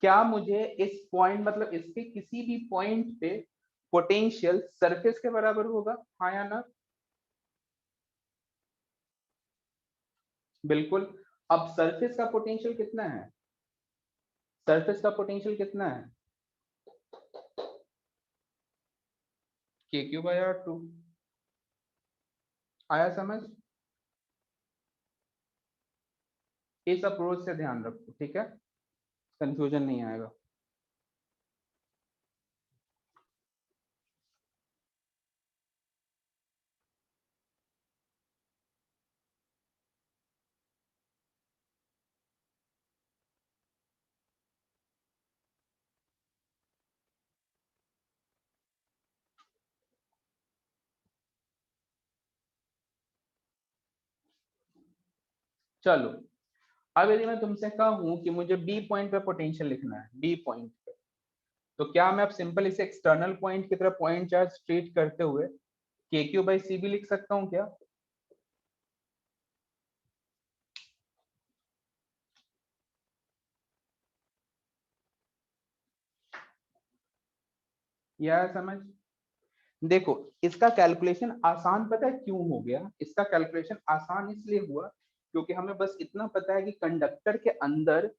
क्या मुझे इस पॉइंट मतलब इसके किसी भी पॉइंट पे पोटेंशियल सरफेस के बराबर होगा? हाँ या ना? बिल्कुल। अब सरफेस का पोटेंशियल कितना है? सरफेस का पोटेंशियल कितना है? के क्यू बाई आर टू। आया समझ? इस अप्रोच से ध्यान रखो, ठीक है, कंफ्यूजन नहीं आएगा। चलो, अब यदि मैं तुमसे कहूं कि मुझे बी पॉइंट पे पोटेंशियल लिखना है, बी पॉइंट पे, तो क्या मैं अब सिंपल इसे एक्सटर्नल पॉइंट की तरह पॉइंट चार्ज ट्रीट करते हुए के क्यू बाई सी भी लिख सकता हूँ क्या? यह समझ? देखो, इसका कैलकुलेशन आसान पता है क्यों हो गया? इसका कैलकुलेशन आसान इसलिए हुआ क्योंकि हमें बस इतना पता है कि कंडक्टर के अंदर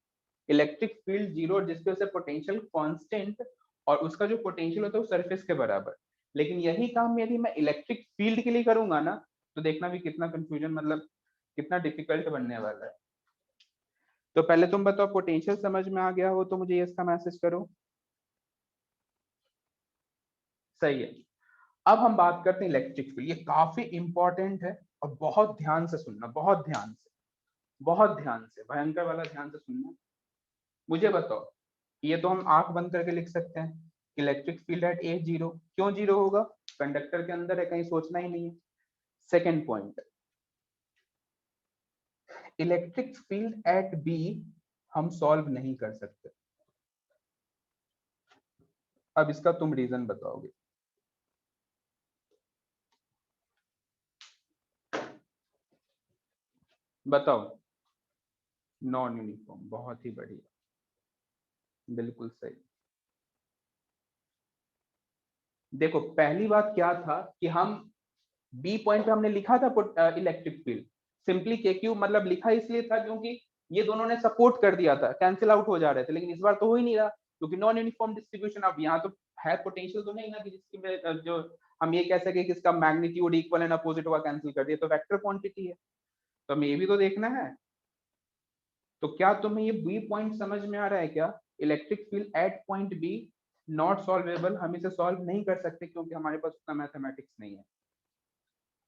इलेक्ट्रिक फील्ड जीरो, जिसकी वजह से पोटेंशियल कांस्टेंट, और उसका जो पोटेंशियल होता है वो सरफेस के बराबर। लेकिन यही काम यदि मैं इलेक्ट्रिक फील्ड के लिए करूंगा ना, तो देखना भी कितना कंफ्यूजन, मतलब कितना डिफिकल्ट बनने वाला है। तो पहले तुम बताओ, पोटेंशियल समझ में आ गया हो तो मुझे ये इसका मैसेज करो। सही है। अब हम बात करते हैं इलेक्ट्रिक फील्ड। ये काफी इंपॉर्टेंट है और बहुत ध्यान से सुनना, बहुत ध्यान से, बहुत ध्यान से, भयंकर वाला ध्यान से सुनना। मुझे बताओ, ये तो हम आंख बंद करके लिख सकते हैं, electric field at A zero. क्यों जीरो होगा? कंडक्टर के अंदर है, कहीं सोचना ही नहीं है। Second point, electric field at B हम सॉल्व नहीं कर सकते। अब इसका तुम रीजन बताओगे। बताओ। नॉन यूनिफॉर्म, बहुत ही बढ़िया, बिल्कुल सही। देखो, पहली बात क्या था कि हम बी पॉइंट पे हमने लिखा था इलेक्ट्रिक फील्ड, सिंपली के क्यू मतलब लिखा इसलिए था क्योंकि ये दोनों ने सपोर्ट कर दिया था, कैंसिल आउट हो जा रहे थे। लेकिन इस बार तो हो ही नहीं रहा क्योंकि नॉन यूनिफॉर्म डिस्ट्रीब्यूशन। अब यहाँ तो है पोटेंशियल तो नहीं ना कि जिसकी जो हम ये कह सके कि इसका मैग्नीट्यूड इक्वल एंड अपोजिट होगा, कैंसिल कर दिया, तो वेक्टर क्वांटिटी है। तो हमें ये भी तो देखना है। तो क्या तुम्हें ये बी पॉइंट समझ में आ रहा है क्या? Electric field at point B not solvable, हम इसे सॉल्व नहीं कर सकते क्योंकि हमारे पास उतना मैथमेटिक्स नहीं है।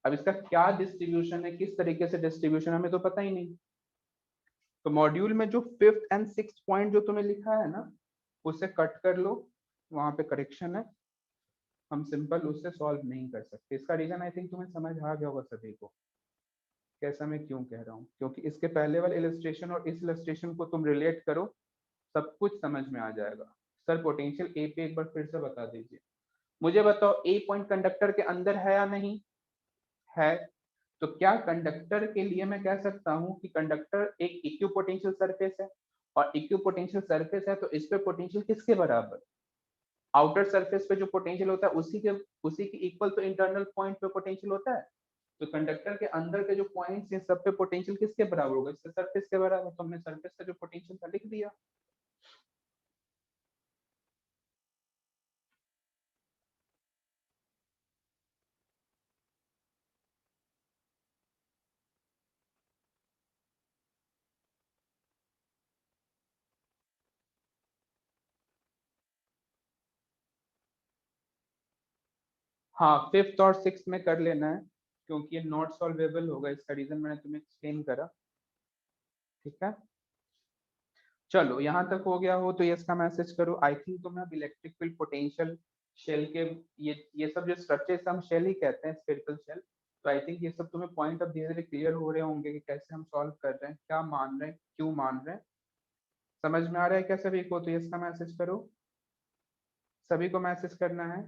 अब इसका क्या डिस्ट्रीब्यूशन है, किस तरीके से डिस्ट्रीब्यूशन, हमें तो पता ही नहीं। तो मॉड्यूल में जो फिफ्थ एंड सिक्स पॉइंट जो तुम्हें लिखा है ना, उसे कट कर लो, वहां पे करेक्शन है। हम सिंपल उससे सॉल्व नहीं कर सकते। इसका रीजन आई थिंक तुम्हें समझ आ गया होगा सभी को, कैसा मैं क्यों कह रहा हूँ। क्योंकि इसके पहले वाले इलस्ट्रेशन और इस इलस्ट्रेशन को तुम रिलेट करो, सब कुछ समझ में आ जाएगा। सर पोटेंशियल ए पे एक बार फिर से बता दीजिए। मुझे बताओ, ए पॉइंट कंडक्टर के अंदर है या नहीं? है। तो क्या कंडक्टर के लिए मैं कह सकता हूं कि कंडक्टर एक इक्विपोटेंशियल सरफेस है? और इक्विपोटेंशियल सरफेस है तो इस पे पोटेंशियल किसके बराबर? आउटर सरफेस पे जो पोटेंशियल होता है उसी के इक्वल तो इंटरनल पॉइंट पे पोटेंशियल होता है। तो कंडक्टर के अंदर के जो पॉइंट्स हैं सब पे पोटेंशियल किसके बराबर होगा? इसके सरफेस के बराबर। तो हमने सरफेस का जो पोटेंशियल था लिख दिया। हाँ, फिफ्थ और सिक्स में कर लेना है क्योंकि ये नॉट सॉल्वेबल होगा। इसका रीजन मैंने तुम्हें एक्सप्लेन करा, ठीक है। चलो, यहाँ तक हो गया हो तो ये इसका मैसेज करो। आई थिंक तुम्हें अब इलेक्ट्रिक फील्ड पोटेंशियल शेल के ये सब जो स्ट्रक्चर हम शेल ही कहते हैं, स्फेरिकल शेल। तो आई थिंक ये सब तुम्हें पॉइंट अब धीरे धीरे क्लियर हो रहे होंगे कि कैसे हम सॉल्व कर रहे हैं, क्या मान रहे हैं, क्यों मान रहे हैं। समझ में आ रहा है क्या सभी को? तो इसका मैसेज करो, सभी को मैसेज करना है।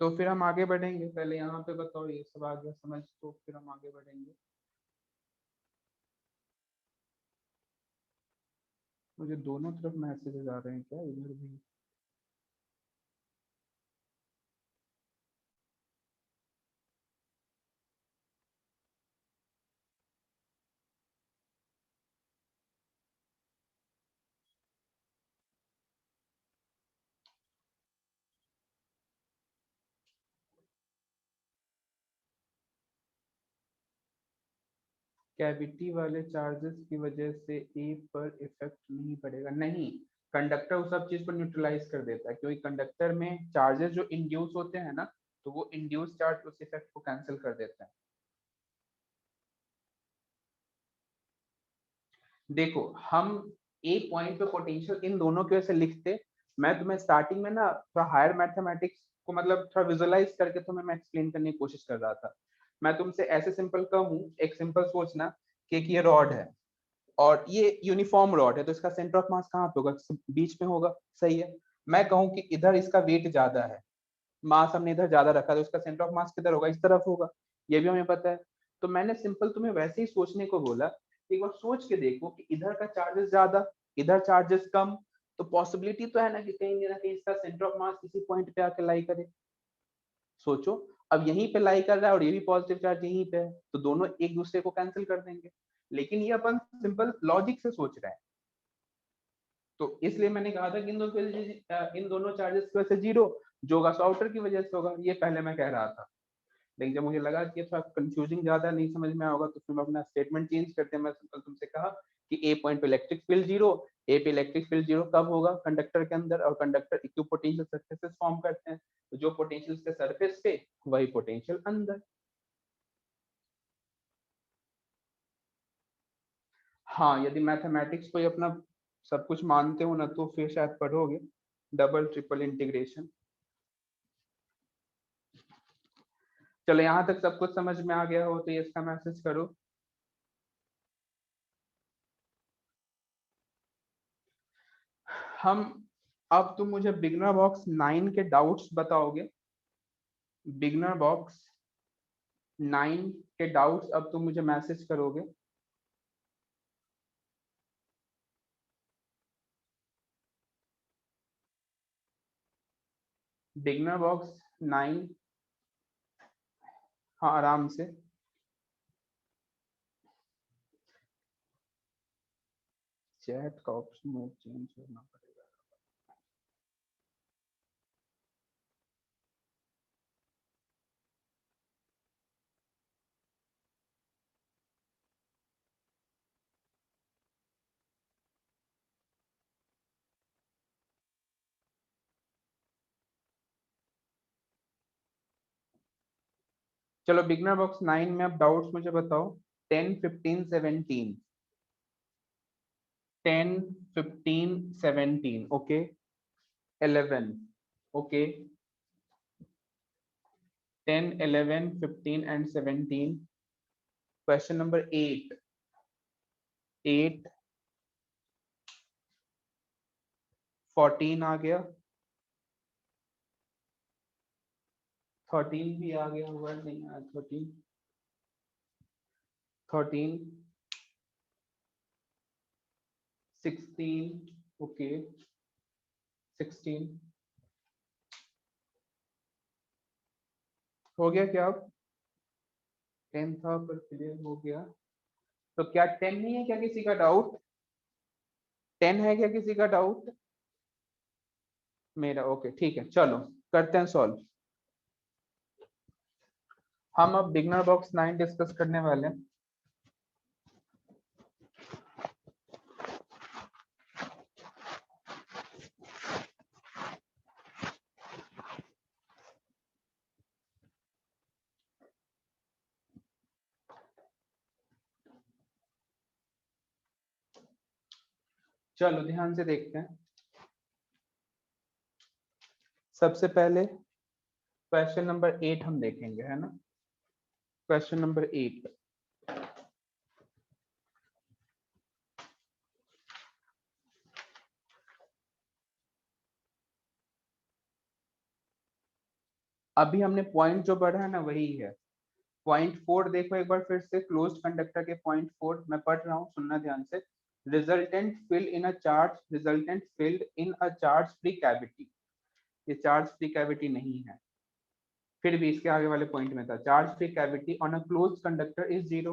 तो फिर हम आगे बढ़ेंगे, पहले यहाँ पे बताओ ये सब आ गया समझ, तो फिर हम आगे बढ़ेंगे। मुझे दोनों तरफ मैसेजेस आ रहे हैं क्या, इधर भी? कैविटी वाले चार्जेस की वजह से ए पर इफेक्ट नहीं पड़ेगा, नहीं। कंडक्टर उस सब चीज को न्यूट्रलाइज कर देता है, क्योंकि कंडक्टर में चार्जेस जो इंड्यूस होते हैं ना, तो वो इंड्यूस चार्ज उस इफेक्ट को कैंसिल कर देता है। देखो, हम ए पॉइंट पे पोटेंशियल इन दोनों की वजह से लिखते। मैं तुम्हें स्टार्टिंग में ना थोड़ा हायर मैथमेटिक्स को मतलब थोड़ा विजुअलाइज करके तुम्हें मैं एक्सप्लेन करने की कोशिश कर रहा था। मैं तुमसे ऐसे सिंपल कहूँ, एक सिंपल सोचना कि एक ये रॉड है और ये यूनिफॉर्म रॉड है, तो इसका सेंटर ऑफ मास कहाँ पे होगा? बीच में होगा, सही है। मैं कहूँ कि इधर इसका वेट ज्यादा है, मास हमने इधर ज्यादा रखा, तो इसका सेंटर ऑफ मास किधर होगा? इस तरफ होगा, ये भी हमें पता है। तो मैंने सिंपल तुम्हें वैसे ही सोचने को बोला, एक बार सोच के देखो कि इधर का चार्जेस ज्यादा, इधर चार्जेस कम, तो पॉसिबिलिटी तो है ना कि कहीं ना कहीं इसका सेंटर ऑफ मास किसी पॉइंट पे आके लाई करे। सोचो, अब यहीं पे लाई कर रहा है और ये भी पॉजिटिव चार्ज यहीं पे है, तो दोनों एक दूसरे को कैंसिल कर देंगे। लेकिन ये अपन सिंपल लॉजिक से सोच रहे हैं, तो इसलिए मैंने कहा था कि इन दोनों चार्जेस की वजह से जीरो, जो होगा आउटर की वजह से होगा, ये पहले मैं कह रहा था। लेकिन जब मुझे लगा कि थोड़ा कंफ्यूजिंग ज्यादा नहीं समझ में आएगा, तो फिर मैं अपना स्टेटमेंट चेंज करते हैं। मैं सिंपल तुमसे कहा कि ए पॉइंट पे इलेक्ट्रिक फील्ड जीरो। ए पे इलेक्ट्रिक फील्ड जीरो कब होगा? कंडक्टर के अंदर, और कंडक्टर इक्विपोटेंशियल सरफेसेस फॉर्म करते हैं, तो जो पोटेंशियल के सरफेस पे, वही पोटेंशियल अंदर। हाँ, यदि मैथमेटिक्स को ही अपना सब कुछ मानते हो ना, तो फिर शायद पढ़ोगे डबल ट्रिपल इंटीग्रेशन। चलो, यहाँ तक सब कुछ समझ में आ गया हो तो ये इसका मैसेज करो। हम, अब तुम मुझे बिगनर बॉक्स 9 के डाउट्स बताओगे। बिगनर बॉक्स 9 के डाउट्स अब तुम मुझे मैसेज करोगे। Beginner box 9। हाँ, आराम से। चैट का ऑप्शन चेंज करना पड़ेगा। चलो, बिगनर बॉक्स 9 में अब डाउट्स मुझे बताओ। 10, 15, 17। 10, 15, 17, okay. 11, okay. 10, 11, 15 and 17। Question number 8। 8, 14 आ गया। 13 भी आ गया, हुआ नहीं आया 13। 13, 16, ओके। 16 हो गया क्या? अब 10 था पर क्लियर हो गया। तो क्या 10 नहीं है क्या किसी का डाउट? 10 है क्या किसी का डाउट? मेरा ओके, ठीक है, चलो करते हैं सॉल्व। हम अब बिगनर बॉक्स 9 डिस्कस करने वाले हैं। चलो ध्यान से देखते हैं। सबसे पहले क्वेश्चन नंबर 8 हम देखेंगे, है ना। क्वेश्चन नंबर 8, अभी हमने पॉइंट जो पढ़ा है ना वही है। पॉइंट 4 देखो एक बार फिर से, क्लोज्ड कंडक्टर के पॉइंट 4 मैं पढ़ रहा हूँ, सुनना ध्यान से। Resultant field in a charge, resultant field in a charge free cavity, ये चार्ज फ्री कैविटी नहीं है, फिर भी इसके आगे वाले पॉइंट में था, charge free cavity on a closed conductor is zero,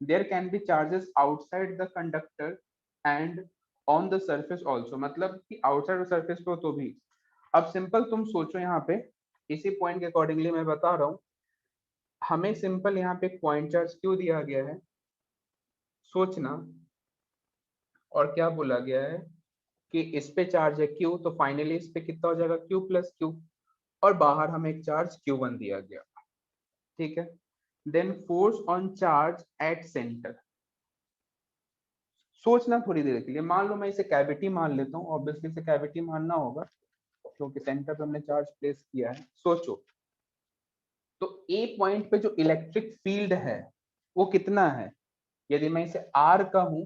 there can be charges outside the conductor and on the surface also, मतलब कि आउटसाइड सरफेस पे तो भी। अब सिंपल तुम सोचो यहाँ पे, इसी पॉइंट के अकॉर्डिंगली मैं बता रहा हूँ, हमें सिंपल यहाँ पे पॉइंट चार्ज क्यों दिया गया है, सोचना। और क्या बोला गया है कि इस पे चार्ज है क्यू, तो फाइनली इस पे कितना हो जाएगा, क्यू प्लस क्यू, और बाहर हमें एक चार्ज Q1 दिया गया, ठीक है। Then force on charge at center, सोचना थोड़ी देर के लिए, मान लो मैं इसे कैविटी मान लेता हूँ, ऑब्वियसली इसे कैविटी मानना होगा क्योंकि सेंटर पे हमने चार्ज प्लेस किया है। सोचो, तो ए पॉइंट पे जो इलेक्ट्रिक फील्ड है वो कितना है, यदि मैं इसे आर कहूं,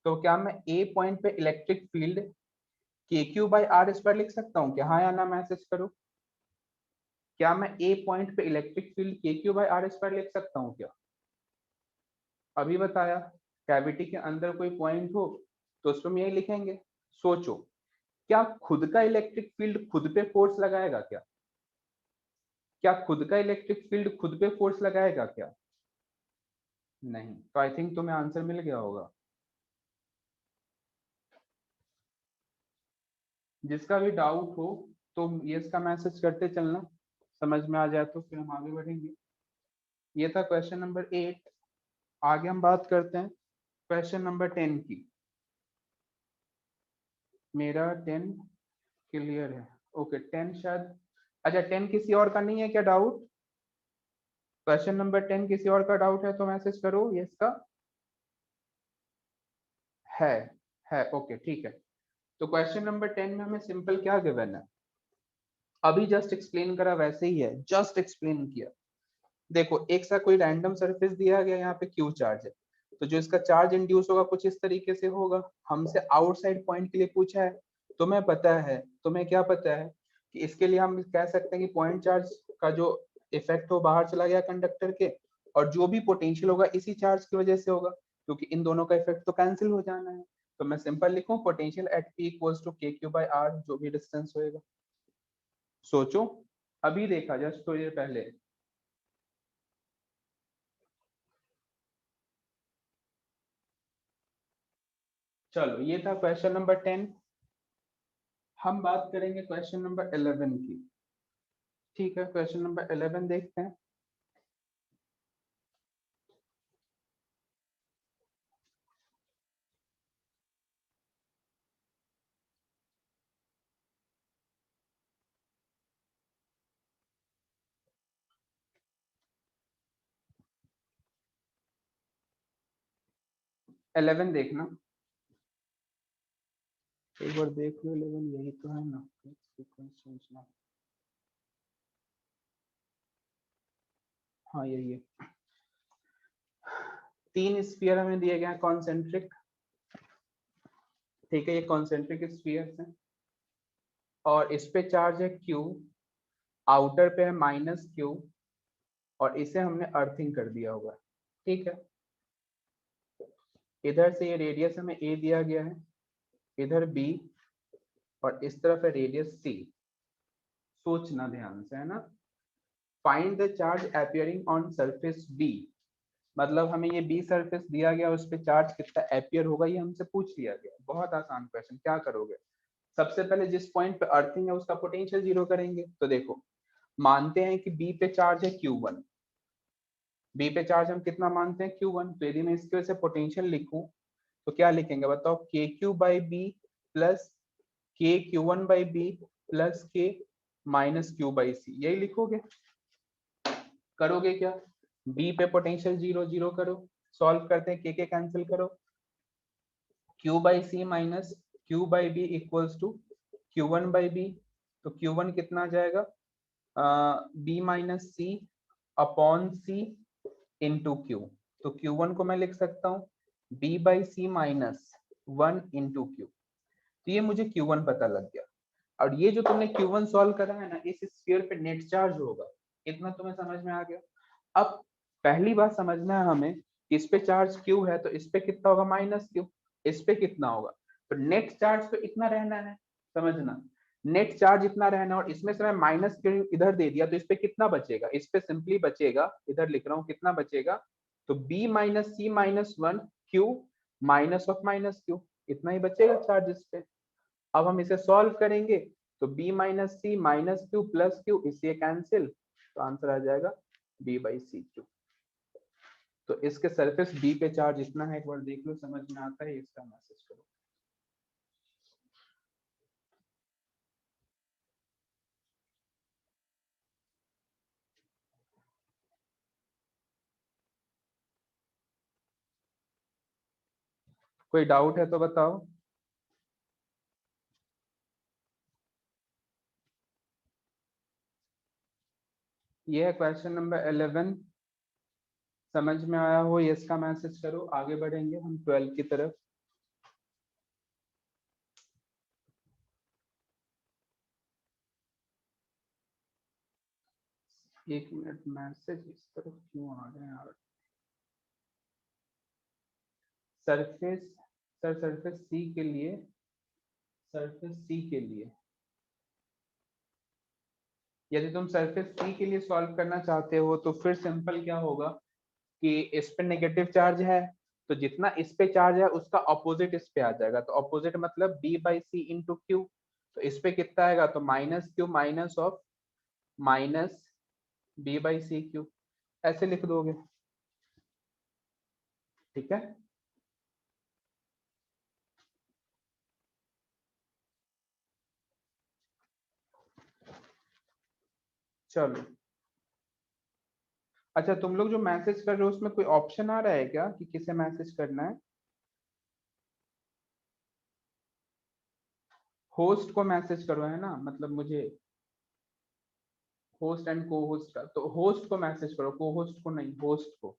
तो क्या मैं ए पॉइंट पे इलेक्ट्रिक फील्ड के क्यू बाई आर स्क्वायर लिख सकता हूँ क्या, हाँ या ना मैसेज करो। क्या मैं ए पॉइंट पे इलेक्ट्रिक फील्ड के क्यू बाई आर स्क्वायर लिख सकता हूँ क्या, अभी बताया। कैविटी के अंदर कोई पॉइंट हो तो उसमें हम यही लिखेंगे। सोचो, क्या खुद का इलेक्ट्रिक फील्ड खुद पे फोर्स लगाएगा क्या, क्या खुद का इलेक्ट्रिक फील्ड खुद पे फोर्स लगाएगा क्या, नहीं। तो आई थिंक तुम्हें आंसर मिल गया होगा। जिसका भी डाउट हो तो ये इसका मैसेज करते चलना, समझ में आ जाए तो फिर हम आगे बढ़ेंगे। ये था क्वेश्चन नंबर 8। आगे हम बात करते हैं क्वेश्चन नंबर 10 की। मेरा 10 क्लियर है, ओके। 10 शायद, अच्छा 10 किसी और का नहीं है क्या डाउट, क्वेश्चन नंबर 10 किसी और का डाउट है तो मैसेज करो, ये इसका है है ओके ठीक है। तो क्वेश्चन नंबर 10 में हमें सिंपल क्या गिवन है, अभी जस्ट एक्सप्लेन करा वैसे ही है, जस्ट एक्सप्लेन किया। देखो एक सा कोई रैंडम सरफेस दिया गया, यहाँ पे क्यू चार्ज है, तो जो इसका चार्ज इंड्यूस होगा कुछ इस तरीके से होगा। हमसे आउटसाइड पॉइंट के लिए पूछा है, तुम्हें पता है, तुम्हें क्या पता है कि इसके लिए हम कह सकते हैं कि पॉइंट चार्ज का जो इफेक्ट हो बाहर चला गया कंडक्टर के, और जो भी पोटेंशियल होगा इसी चार्ज की वजह से होगा, क्योंकि इन दोनों का इफेक्ट तो कैंसिल हो जाना है। तो मैं सिंपल लिखूं potential at P equals to k Q by R, जो भी डिस्टेंस होएगा। सोचो, अभी देखा जस्ट थोड़ी देर पहले। चलो ये था क्वेश्चन नंबर 10। हम बात करेंगे क्वेश्चन नंबर 11 की, ठीक है। क्वेश्चन नंबर 11 देखते हैं। इलेवन देखना, एक बार देख लो। 11 यही तो है ना, सीक्वेंस समझना। हाँ यही है। तीन स्फीयर हमें दिए गए हैं कॉन्सेंट्रिक, ठीक है, ये कॉन्सेंट्रिक स्फीयर हैं, और इस पे चार्ज है Q, आउटर पे है -Q, और इसे हमने अर्थिंग कर दिया होगा, ठीक है। इधर से ये रेडियस हमें A दिया गया है, इधर B, और इस तरफ है रेडियस C। सोचना ध्यान से, है ना। Find the charge appearing on surface B, मतलब हमें ये बी सरफेस दिया गया, उस पर चार्ज कितना एपियर होगा ये हमसे पूछ लिया गया। बहुत आसान क्वेश्चन, क्या करोगे, सबसे पहले जिस पॉइंट पे अर्थिंग है उसका पोटेंशियल जीरो करेंगे। तो देखो, मानते हैं कि बी पे चार्ज है Q1, बी पे चार्ज हम कितना मानते हैं Q1, तो यदि मैं इसकी वजह से पोटेंशियल लिखूं तो क्या लिखेंगे बताओ, के Q by B plus k Q1 by B plus के माइनस क्यू बाई सी, यही लिखोगे। करोगे क्या, बी पे पोटेंशियल जीरो जीरो करो, सॉल्व करते हैं, के कैंसिल करो, Q by C minus Q by B equals to Q1 by B, तो Q1 कितना आ जाएगा, B minus C upon C into Q. तो Q1 को मैं लिख सकता हूँ B by C minus 1 into Q. तो ये मुझे Q1 पता लग गया। और ये जो तुमने Q1 सॉल्व करा है ना, इस स्फीयर पे नेट चार्ज होगा, इतना तुम्हें समझ में आ गया। अब पहली बात समझना है हमें, इस पे चार्ज Q है तो इस पे कितना होगा, माइनस Q। इस पे कितना होगा, तो नेट चार्ज तो इतना रहना है, समझना, नेट चार्ज इतना रहना। और इसमें से मैं माइनस Q इधर दे दिया तो इस पे कितना बचेगा, इस पे सिंपली बचेगा, इधर लिख रहा हूँ कितना बचेगा, तो B minus C minus 1 Q minus of minus Q, इतना ही बचेगा चार्ज इस पे। अब हम इसे सॉल्व करेंगे तो B minus C minus Q plus Q, इससे कैंसिल, तो आंसर आ जाएगा B बाई सी क्यू। तो इसके सरफेस B पे चार्ज इतना है, एक बार देख लो, समझ में आता है, इसका मैसेज करो। कोई डाउट है तो बताओ। ये है क्वेश्चन नंबर 11। समझ में आया हो यस का मैसेज करो, आगे बढ़ेंगे हम 12 की तरफ। एक मिनट, मैसेज इस तरफ क्यों आ रहे हैं यार। सरफेस, सर सरफेस सी के लिए, सरफेस सी के लिए यदि तुम सरफेस सी के लिए सॉल्व करना चाहते हो तो फिर सिंपल क्या होगा कि इस पे नेगेटिव चार्ज है, तो जितना इस पे चार्ज है उसका ऑपोजिट इस पे आ जाएगा। तो ऑपोजिट मतलब B by C into Q. तो इस पे कितना आएगा, तो minus Q minus of minus B by C Q, ऐसे लिख दोगे, ठीक है। चलो, अच्छा तुम लोग जो मैसेज कर रहे हो उसमें कोई ऑप्शन आ रहा है क्या कि किसे मैसेज करना है। होस्ट को मैसेज करो, है ना, मतलब मुझे होस्ट एंड को होस्ट का, तो होस्ट को मैसेज करो, को होस्ट को नहीं, होस्ट को।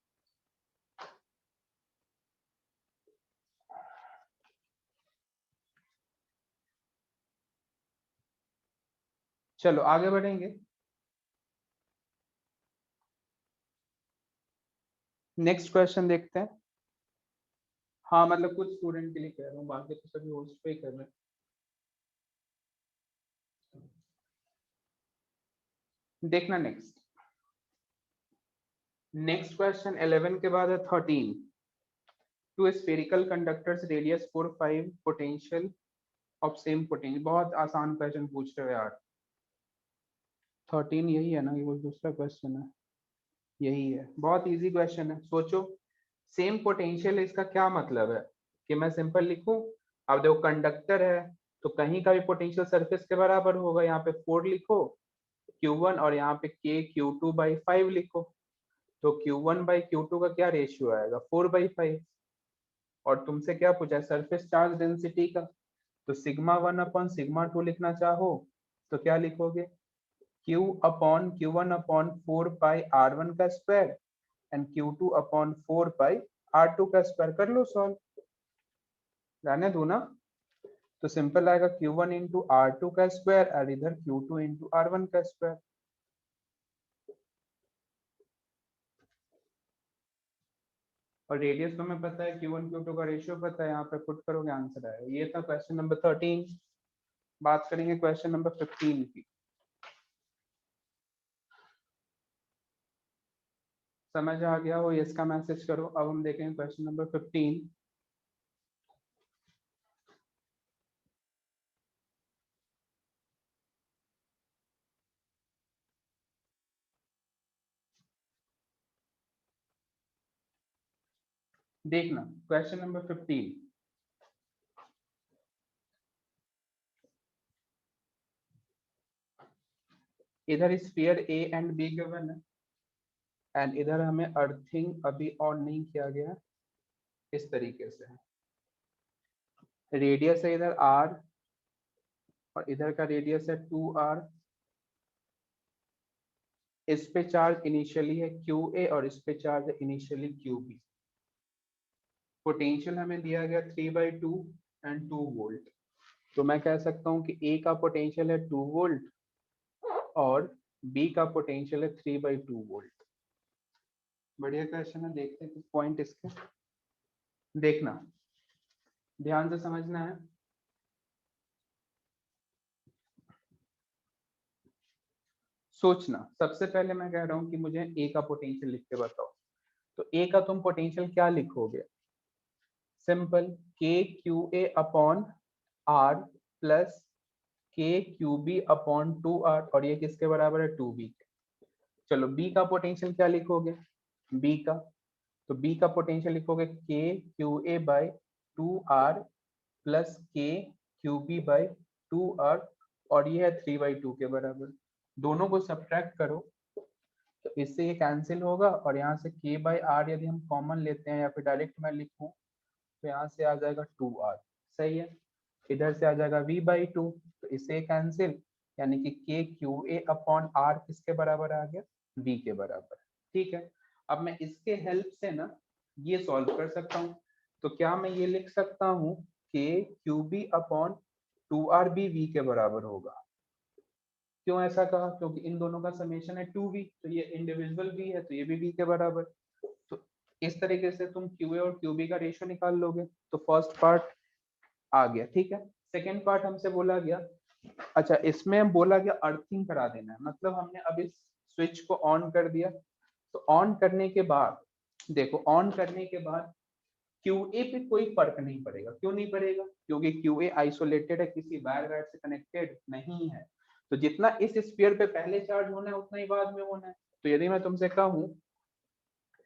चलो आगे बढ़ेंगे, नेक्स्ट क्वेश्चन देखते हैं। हाँ मतलब कुछ स्टूडेंट के लिए कह रहा हूँ, बाकी तो सभी होस्ट पे ही कर रहे हैं। देखना नेक्स्ट, नेक्स्ट क्वेश्चन 11 के बाद है 13। Two spherical conductors radius 4 5 potential of same potential. बहुत आसान क्वेश्चन पूछ रहे हो यार। 13 यही है ना, ये वो दूसरा क्वेश्चन है, यही है, बहुत इजी क्वेश्चन है। सोचो, सेम पोटेंशियल, इसका क्या मतलब है कि मैं सिंपल लिखूं। अब देखो कंडक्टर है तो कहीं का भी पोटेंशियल सरफेस के बराबर होगा, यहाँ पे 4 लिखो Q1 और यहाँ पे K Q2 बाई 5 लिखो। तो Q1 बाई Q2 का क्या रेशियो आएगा, 4 बाई 5। और तुमसे क्या पूछा है, सरफेस चार्ज डेंसिटी का। तो सिग्मा 1 अपॉन सिग्मा 2 लिखना चाहो तो क्या लिखोगे, Q1 अपॉन 4 पाई R1 का square and Q2 upon 4 pi R2 का स्क्वायर। कर लो सॉल्व, रहने दो ना। तो सिंपल आएगा Q1 इंटू R2 का स्क्वायर और इधर Q2 इंटू R1 का स्क्वायर। और रेडियस तो हमें पता है, Q1 Q2 का रेशियो पता है, यहाँ पे पुट करोगे आंसर आएगा। ये था क्वेश्चन नंबर 13। बात करेंगे क्वेश्चन नंबर 15 की। समझ आ गया हो यस का मैसेज करो। अब हम देखेंगे क्वेश्चन नंबर 15। देखना क्वेश्चन नंबर 15। इधर sphere A and be given है एंड इधर हमें अर्थिंग अभी ऑन नहीं किया गया, इस तरीके से है। रेडियस है इधर R और इधर का रेडियस है 2r। इस पे चार्ज इनिशियली है QA और इस पे चार्ज है इनिशियली QB। पोटेंशियल हमें दिया गया 3/2 एंड 2 वोल्ट। तो मैं कह सकता हूँ कि A का पोटेंशियल है 2 वोल्ट और B का पोटेंशियल है 3/2 वोल्ट। बढ़िया क्वेश्चन है, देखते हैं कुछ पॉइंट इसके। देखना, ध्यान से समझना है। सोचना, सबसे पहले मैं कह रहा हूँ कि मुझे A का पोटेंशियल लिख के बताओ। तो A का तुम पोटेंशियल क्या लिखोगे? Simple, k Q A upon R plus के क्यू बी अपॉन 2r, और ये किसके बराबर है? 2b के। चलो B का पोटेंशियल क्या लिखोगे? B का, तो B का पोटेंशियल लिखोगे K Q A by 2r plus के क्यू बी बाई 2r, और ये है 3/2 के बराबर। दोनों को सब्ट्रैक्ट करो तो इससे ये कैंसिल होगा, और यहाँ से k बाई आर यदि हम कॉमन लेते हैं या फिर डायरेक्ट मैं लिखूं तो यहाँ से आ जाएगा 2r। सही है। इधर से आ जाएगा v/2, तो इससे कैंसिल, यानी कि के क्यू ए अपॉन आर किसके बराबर आ गया? v के बराबर। ठीक है। अब मैं इसके हेल्प से ना ये सॉल्व कर सकता हूँ। तो क्या मैं ये लिख सकता हूँ के क्यू बी अपॉन 2r भी v के बराबर होगा? क्यों ऐसा कहा? क्योंकि इन दोनों का समेशन है 2v, तो ये इंडिविजुअल v है तो ये भी v के बराबर। तो इस तरीके से तुम QA और QB का रेशियो निकाल लोगे। तो फर्स्ट पार्ट आ गया, ठीक है। सेकेंड पार्ट हमसे बोला गया, अच्छा इसमें बोला गया अर्थिंग करा देना है। मतलब हमने अब इस स्विच को ऑन कर दिया, तो ऑन करने के बाद देखो, ऑन करने के बाद QA पे कोई फर्क नहीं पड़ेगा। क्यों नहीं पड़ेगा? क्योंकि QA आइसोलेटेड है, किसी वायर वायर से कनेक्टेड नहीं है। तो जितना इस स्फीयर पे पहले चार्ज होना है उतना ही बाद में होना है। तो यदि मैं तुमसे कहूं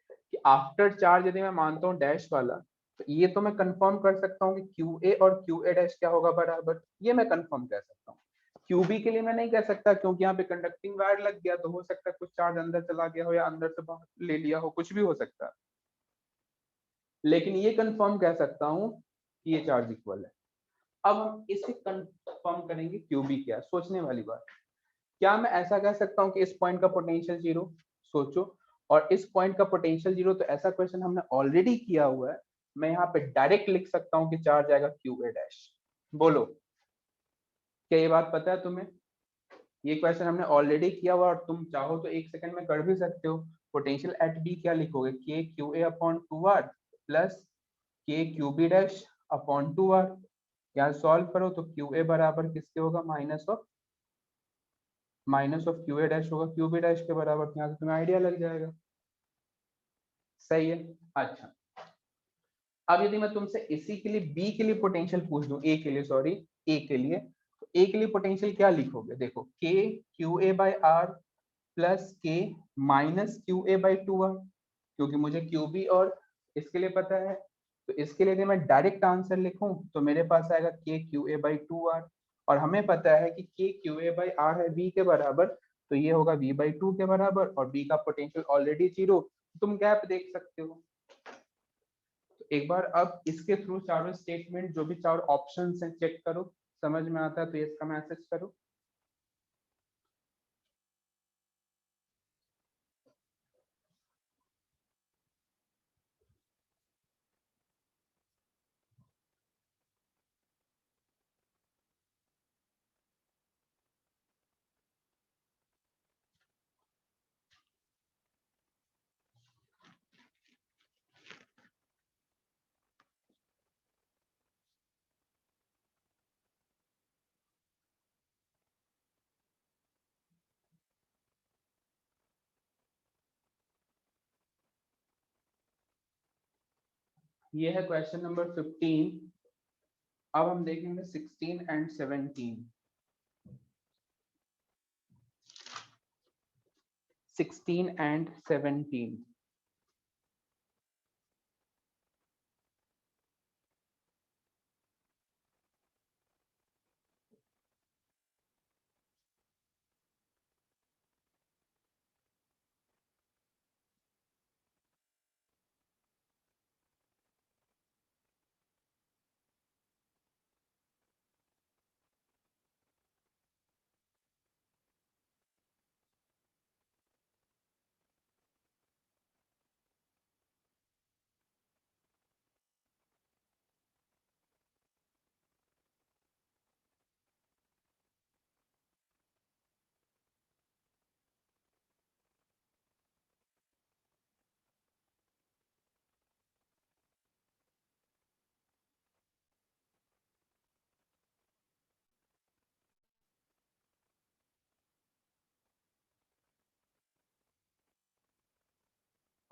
कि आफ्टर चार्ज यदि मैं मानता हूँ डैश वाला, तो ये तो मैं कंफर्म कर सकता हूँ कि QA और QA डैश क्या होगा? बराबर। ये मैं कंफर्म कर सकता हूँ। QB के लिए मैं नहीं कह सकता, क्योंकि यहाँ पे कंडक्टिंग वायर लग गया, तो हो सकता है कुछ चार्ज अंदर चला गया हो या अंदर से बाहर ले लिया हो, कुछ भी हो सकता है। लेकिन ये कंफर्म कह सकता हूँ कि ये चार्ज इक्वल है। अब हम इसे कंफर्म करेंगे QB क्या है। सोचने वाली बात, क्या मैं ऐसा कह सकता हूँ कि इस पॉइंट का पोटेंशियल जीरो? सोचो, और इस पॉइंट का पोटेंशियल जीरो, तो ऐसा क्वेश्चन हमने ऑलरेडी किया हुआ है। मैं यहाँ पे डायरेक्ट लिख सकता हूँ कि चार्ज आएगा QA डैश। बोलो, क्या ये बात पता है तुम्हें? ये क्वेश्चन हमने ऑलरेडी किया हुआ, और तुम चाहो तो एक सेकंड में कर भी सकते हो। पोटेंशियल एट बी क्या लिखोगे? K Q A upon 2r plus के Q B dash upon 2r। यहाँ सॉल्व करो तो क्यू ए बराबर किसके होगा? Minus of Q A dash होगा क्यू बी डैश के बराबर। यहाँ से तुम्हें आइडिया लग जाएगा। सही है। अच्छा, अब यदि मैं तुमसे इसी के लिए बी के लिए पोटेंशियल पूछ दूं, ए के लिए, सॉरी, ए के लिए, तो ए के लिए पोटेंशियल क्या लिखोगे? देखो, K Q A by R plus के minus Q A by 2r, क्योंकि मुझे क्यू बी और इसके लिए पता है। तो इसके लिए यदि मैं डायरेक्ट आंसर लिखूं तो मेरे पास आएगा के क्यू ए बाई 2r, और हमें पता है कि के क्यू ए बाई आर है v के बराबर, तो ये होगा v/2 के बराबर, और b का पोटेंशियल ऑलरेडी जीरो। तुम गैप देख सकते हो। तो एक बार अब इसके थ्रू चारों स्टेटमेंट, जो भी चारों ऑप्शन हैं, चेक करो। समझ में आता है तो इसका मैसेज करो। ये है क्वेश्चन नंबर 15। अब हम देखेंगे 16 एंड 17। 16 एंड 17।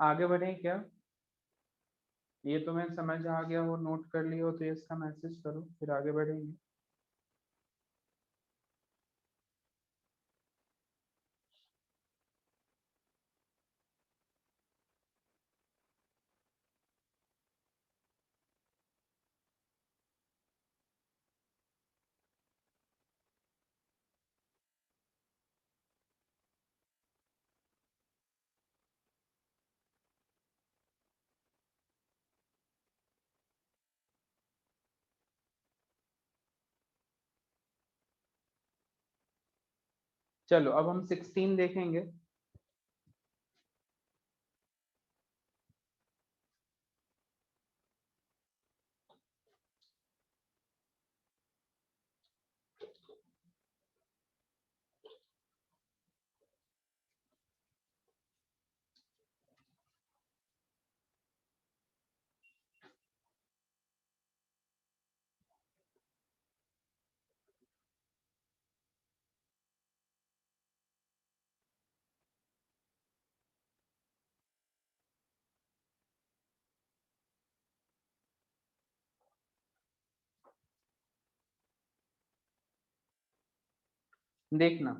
आगे बढ़े क्या? ये तुम्हें समझ आ गया हो, नोट कर लिया हो तो ये इसका मैसेज करो, फिर आगे बढ़ेंगे। चलो अब हम 16 देखेंगे। देखना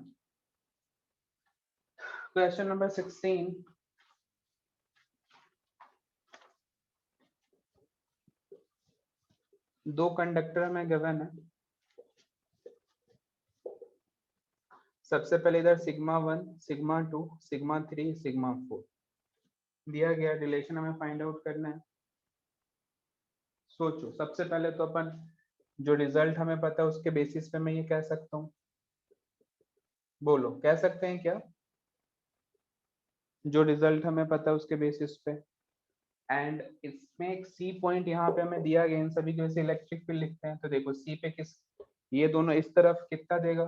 क्वेश्चन नंबर 16। दो कंडक्टर में गिवन है। सबसे पहले इधर सिग्मा 1, सिग्मा 2, सिग्मा 3, सिग्मा 4 दिया गया। रिलेशन हमें फाइंड आउट करना है। सोचो, सबसे पहले तो अपन जो रिजल्ट हमें पता है उसके बेसिस पे मैं ये कह सकता हूँ। बोलो, कह सकते हैं क्या? जो रिजल्ट हमें पता है उसके बेसिस पे। एंड इसमें एक सी पॉइंट यहाँ पे हमें दिया गया, इन सभी की वजह से इलेक्ट्रिक फील्ड लिखते हैं। तो देखो सी पे किस, ये दोनों इस तरफ कितना देगा,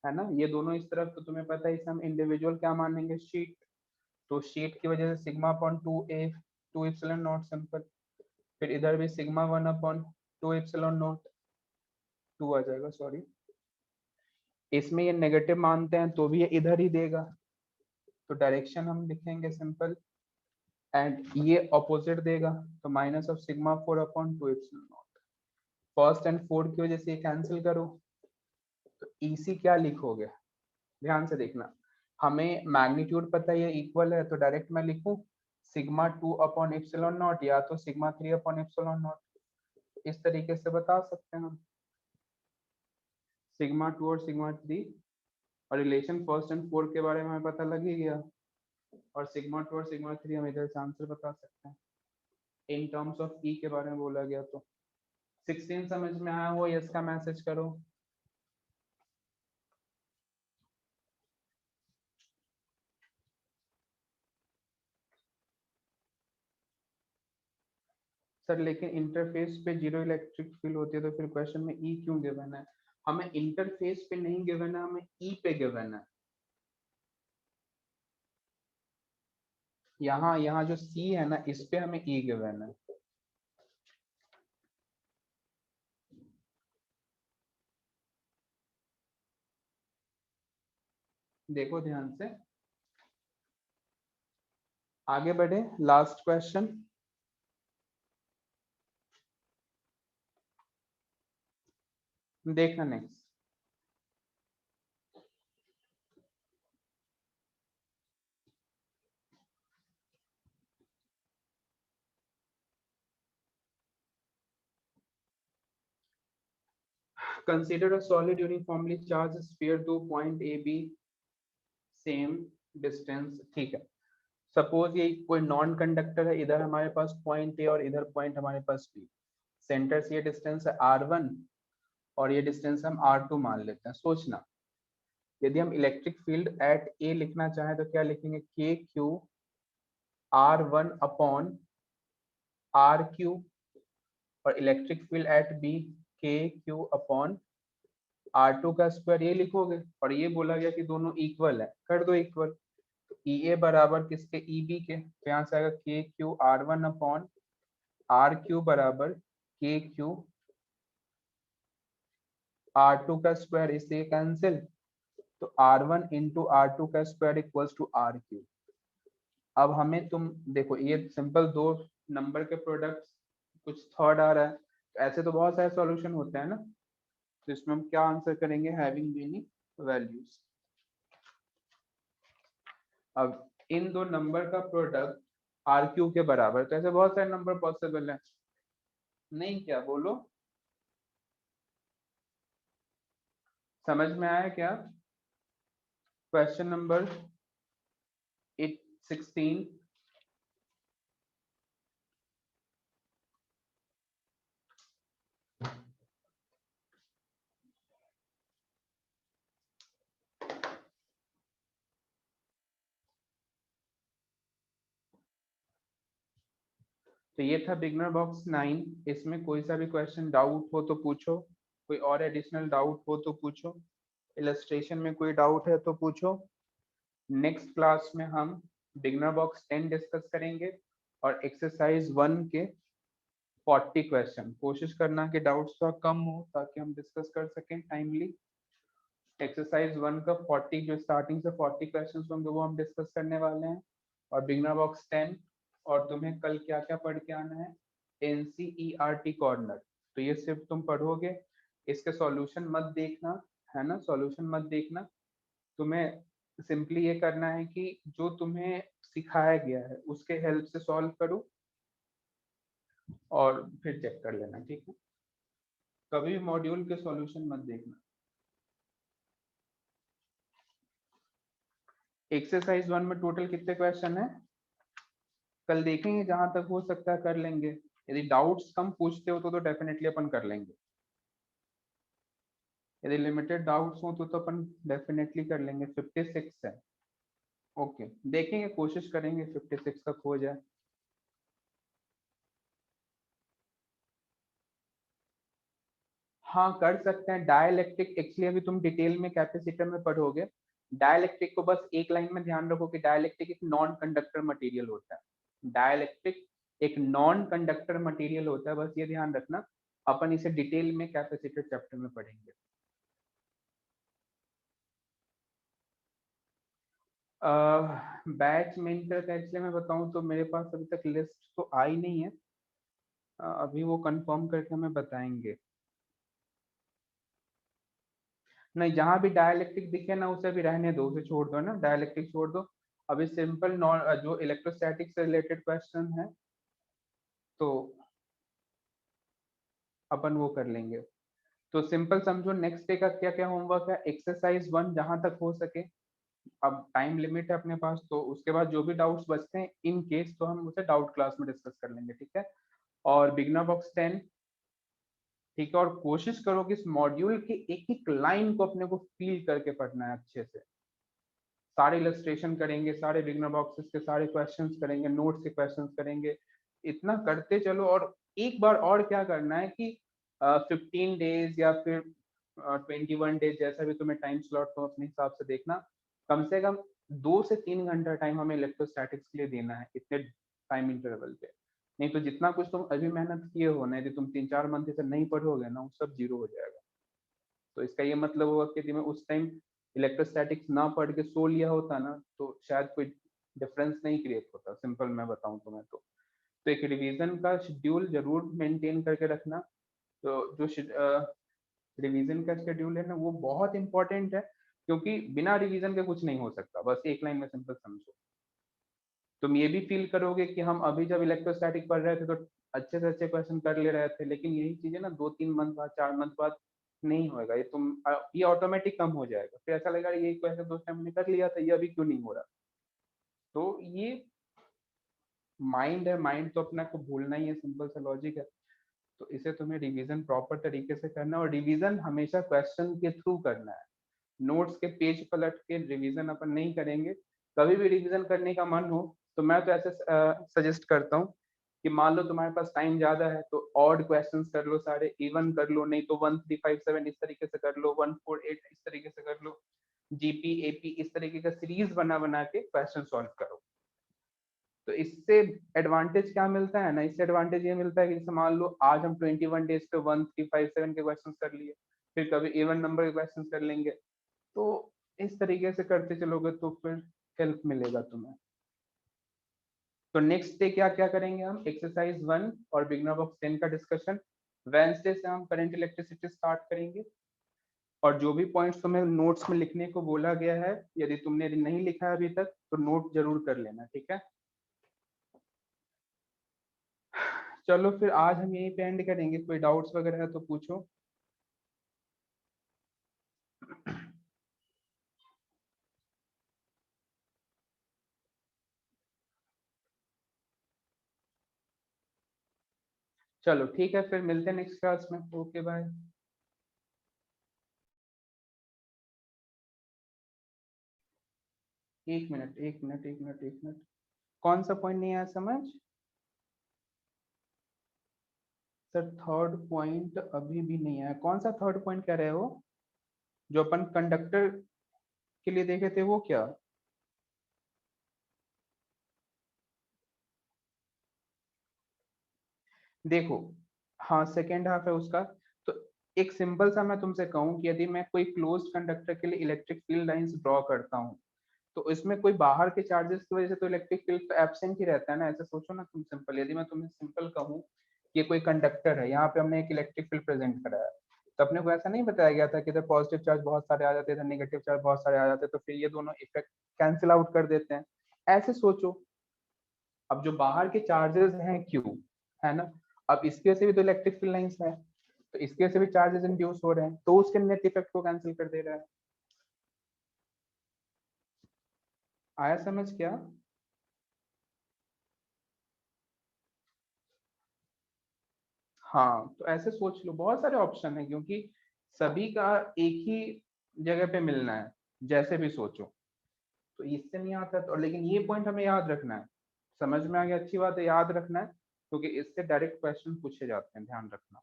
है ना, ये दोनों इस तरफ, तो तुम्हें पता है इसे हम इंडिविजुअल क्या मानेंगे, शीट। तो शीट की वजह से sigma upon 2a, 2 epsilon not simple. फिर इधर भी सिग्मा 1 अपॉन 2 एप्सिलॉन नॉट, 2 आ जाएगा, सॉरी। इसमें ये नेगेटिव मानते हैं तो भी ये इधर ही देगा, तो डायरेक्शन हम लिखेंगे सिंपल। एंड ये ऑपोजिट देगा, तो minus of sigma 4 upon 2 epsilon not. First and fourth की वजह से ये कैंसिल करो, तो ईसी क्या लिखोगे, ध्यान से देखना। हमें मैग्नीट्यूड पता है, ये इक्वल है, तो डायरेक्ट मैं लिखूं सिग्मा 2 अपॉन एप्सिलॉन नॉट या तो सिग्मा 3 अपॉन एप्सिलॉन नॉट। इस तरीके से बता सकते हैं हम, सिग्मा 2 और सिग्मा 3। और रिलेशन फर्स्ट एंड फोर्थ के बारे में हमें पता लग ही गया, और सिग्मा 2 और सिग्मा 3 हम इधर से आंसर बता सकते हैं इन टर्म्स ऑफ ई के बारे में बोला गया तो। 16 समझ में आया हो, यस का मैसेज करो। सर लेकिन इंटरफेस पे जीरो इलेक्ट्रिक फील्ड होती है, तो फिर क्वेश्चन में ई क्यों गिवन है? हमें इंटरफेस पे नहीं गिवन है, हमें ई पे गिवन है। यहाँ यहाँ जो सी है ना, इस पे हमें ई गिवन है। देखो ध्यान से, आगे बढ़े, लास्ट क्वेश्चन। देखना next. Consider a solid uniformly charge sphere two point A B same distance, ठीक है। सपोज ये कोई नॉन कंडक्टर है, इधर हमारे पास पॉइंट ए और इधर पॉइंट हमारे पास बी। सेंटर से ये डिस्टेंस है r1 और ये डिस्टेंस हम r2 मान लेते हैं। सोचना, यदि हम इलेक्ट्रिक फील्ड एट ए लिखना चाहें तो क्या लिखेंगे, k Q r1 upon R Q. और electric field at B, k Q upon R2 का स्क्वायर, ये लिखोगे। और ये बोला गया कि दोनों इक्वल है, कर दो इक्वल। ई ए बराबर किसके, ई बी के, तो यहाँ से आएगा के Q r1 upon R Q बराबर के क्यू R2 का स्क्वायर, इससे कैंसिल। तो R1 इंटू R2 का square equals to R Q. अब हमें तुम देखो ये सिंपल दो नंबर के प्रोडक्ट्स, कुछ थर्ड आ रहा है, तो ऐसे तो बहुत सारे सॉल्यूशन होते हैं ना, तो इसमें हम क्या आंसर करेंगे, हैविंग मेनी वैल्यूज। अब इन दो नंबर का प्रोडक्ट आर क्यू के बराबर, तो ऐसे बहुत सारे नंबर पॉसिबल है, नहीं क्या बोलो, समझ में आया क्या? Question number 16। तो ये था बिगनर बॉक्स 9। इसमें कोई सा भी क्वेश्चन डाउट हो तो पूछो, कोई और एडिशनल डाउट हो तो पूछो, इलस्ट्रेशन में कोई डाउट है तो पूछो। नेक्स्ट क्लास में हम बिगनर बॉक्स 10 डिस्कस करेंगे और एक्सरसाइज 1 के 40 क्वेश्चन। कोशिश करना कि डाउट्स थोड़ा कम हो ताकि हम डिस्कस कर सकें टाइमली। एक्सरसाइज 1 का 40 जो स्टार्टिंग से 40 क्वेश्चन होंगे वो हम डिस्कस करने वाले हैं, और बिगनर बॉक्स 10। और तुम्हें कल क्या क्या पढ़ के आना है, एनसीईआरटी कॉर्नर, तो ये सिर्फ तुम पढ़ोगे, इसके सॉल्यूशन मत देखना, है ना, सॉल्यूशन मत देखना। तुम्हें सिंपली ये करना है कि जो तुम्हें सिखाया गया है उसके हेल्प से सॉल्व करो और फिर चेक कर लेना, ठीक है। कभी भी मॉड्यूल के सॉल्यूशन मत देखना। एक्सरसाइज 1 में टोटल कितने क्वेश्चन है, कल देखेंगे, जहां तक हो सकता है कर लेंगे। यदि डाउट्स कम पूछते हो तो डेफिनेटली अपन कर लेंगे, यदि लिमिटेड डाउट्स हो तो अपन डेफिनेटली कर लेंगे। 56 है, ओके, देखेंगे, कोशिश करेंगे 56 तक हो जाए। हाँ कर सकते हैं। डाइलेक्ट्रिक एक्चुअली अभी तुम डिटेल में कैपेसिटर में पढ़ोगे। डाइलेक्ट्रिक को बस एक लाइन में ध्यान रखो कि डाइलेक्ट्रिक एक नॉन कंडक्टर मटेरियल होता है। डाइलेक्ट्रिक एक नॉन कंडक्टर मटेरियल होता है, बस ये ध्यान रखना। अपन इसे डिटेल में कैपेसिटर चैप्टर में पढ़ेंगे। बैच मेंटर का एक्चुअली मैं बताऊं तो मेरे पास अभी तक लिस्ट तो आई नहीं है, अभी वो कंफर्म करके हमें बताएंगे। नहीं, जहां भी डायलैक्ट्रिक दिखे ना उसे भी रहने दो, उसे छोड़ दो ना, डायलैक्ट्रिक छोड़ दो। अभी सिंपल नॉन जो इलेक्ट्रोस्टैटिक से रिलेटेड क्वेश्चन है तो अपन वो कर लेंगे। तो सिंपल समझो नेक्स्ट डे का क्या क्या होमवर्क है, एक्सरसाइज 1 जहां तक हो सके। अब टाइम लिमिट है अपने पास, तो उसके बाद जो भी डाउट्स बचते हैं इन केस तो हम उसे डाउट क्लास में डिस्कस कर लेंगे, ठीक है। और बिगनर बॉक्स 10, ठीक है। और कोशिश करो कि इस मॉड्यूल के एक एक लाइन को अपने को फील करके पढ़ना है अच्छे से। सारे इलस्ट्रेशन करेंगे, सारे बिगनर बॉक्सेस के सारे क्वेश्चंस करेंगे, नोट्स के क्वेश्चंस करेंगे, इतना करते चलो। और एक बार और क्या करना है कि 15 डेज या फिर 21 डेज, जैसा भी तुम्हें टाइम स्लॉट हो अपने हिसाब से देखना, कम से कम 2 से 3 घंटा टाइम हमें इलेक्ट्रोस्टैटिक्स के लिए देना है इतने टाइम इंटरवल पे। नहीं तो जितना कुछ तुम अभी मेहनत किए हो ना, यदि तुम 3-4 मंथ से नहीं पढ़ोगे ना, वो सब जीरो हो जाएगा। तो इसका ये मतलब होगा कि यदि मैं उस टाइम इलेक्ट्रोस्टैटिक्स ना पढ़ के सो लिया होता ना तो शायद कोई डिफरेंस नहीं क्रिएट होता, सिंपल मैं बताऊं तो। मैं तो एक रिवीजन का शेड्यूल जरूर मेंटेन करके रखना। तो जो रिवीजन का शेड्यूल है ना वो बहुत इंपॉर्टेंट है, क्योंकि बिना रिवीजन के कुछ नहीं हो सकता, बस एक लाइन में सिंपल समझो। तुम ये भी फील करोगे कि हम अभी जब इलेक्ट्रोस्टैटिक पढ़ रहे थे तो अच्छे से अच्छे क्वेश्चन कर ले रहे थे, लेकिन यही चीजें ना 2-3 मंथ बाद, 4 मंथ बाद नहीं होगा, ये तुम ये ऑटोमेटिक कम हो जाएगा, फिर ऐसा लगेगा ये क्वेश्चन दोस्त टाइम मैंने कर लिया था, ये अभी क्यों नहीं हो रहा। तो ये माइंड है, माइंड तो अपना को भूलना ही है, सिंपल सा लॉजिक है। तो इसे तुम्हें रिवीजन प्रॉपर तरीके से करना है, और रिवीजन हमेशा क्वेश्चन के थ्रू करना है। नोट्स के पेज पलट के रिवीजन अपन नहीं करेंगे। कभी भी रिवीजन करने का मन हो तो मैं तो ऐसे सजेस्ट करता हूँ कि मान लो तुम्हारे पास टाइम ज्यादा है तो ऑड क्वेश्चंस कर लो, सारे इवन कर लो, नहीं तो 1357 इस तरीके से कर लो, 148 इस तरीके से कर लो, जीपी एपी इस तरीके का सीरीज बना बना के क्वेश्चन सॉल्व करो। तो इससे एडवांटेज क्या मिलता है ना, इससे एडवांटेज ये मिलता है कि जैसे मान लो आज हम 21 डेज पे 1357 के क्वेश्चन कर लिए, फिर कभी इवन नंबर के क्वेश्चन कर लेंगे। तो इस तरीके से करते चलोगे तो फिर हेल्प मिलेगा तुम्हें। तो नेक्स्ट डे क्या क्या करेंगे हम, एक्सरसाइज 1 और बिगनर बॉक्स 10 का डिस्कशन। वेंसडे से हम करंट इलेक्ट्रिसिटी स्टार्ट करेंगे, और जो भी पॉइंट्स तुम्हें नोट्स में लिखने को बोला गया है, यदि तुमने नहीं लिखा है अभी तक तो नोट जरूर कर लेना, ठीक है। चलो फिर आज हम यहीं पे एंड करेंगे, कोई डाउट्स वगैरह है तो पूछो। चलो ठीक है, फिर मिलते हैं नेक्स्ट क्लास में। Okay bye. एक मिनट एक मिनट एक मिनट एक मिनट, कौन सा पॉइंट नहीं आया समझ? सर थर्ड पॉइंट अभी भी नहीं आया, कौन सा थर्ड पॉइंट कह रहे हो? जो अपन कंडक्टर के लिए देखे थे वो क्या? देखो, हाँ सेकेंड हाफ है उसका। तो एक सिंपल सा मैं तुमसे कहूँ कि यदि मैं कोई क्लोज्ड कंडक्टर के लिए इलेक्ट्रिक फील्ड लाइंस ड्रॉ करता हूँ, तो इसमें कोई बाहर के चार्जेस की वजह से तो इलेक्ट्रिक फील्ड तो एब्सेंट ही रहता है ना, ऐसे सोचो ना तुम सिंपल। यदि मैं तुम्हें सिंपल कहूँ कि कोई कंडक्टर है, यहाँ पे हमने एक इलेक्ट्रिक फील्ड प्रेजेंट कराया, तो अपने को ऐसा नहीं बताया गया था कि इधर पॉजिटिव चार्ज बहुत सारे आ जाते हैं, इधर नेगेटिव चार्ज बहुत सारे आ जाते हैं, तो फिर ये दोनों इफेक्ट कैंसिल आउट कर देते हैं। ऐसे सोचो, अब जो बाहर के चार्जेस हैं क्यू, है ना, अब इसकी वजह से भी तो इलेक्ट्रिक फील्ड लाइंस है, तो इसके से भी चार्जेस इंड्यूस हो रहे हैं, तो उसके नेट इफेक्ट को कैंसिल कर दे रहा है। आया समझ क्या? हाँ तो ऐसे सोच लो, बहुत सारे ऑप्शन है, क्योंकि सभी का एक ही जगह पे मिलना है, जैसे भी सोचो। तो इससे नहीं आता तो, लेकिन ये पॉइंट हमें याद रखना है। समझ में आ गया, अच्छी बात है, याद रखना है, क्योंकि इससे डायरेक्ट क्वेश्चन पूछे जाते हैं, ध्यान रखना।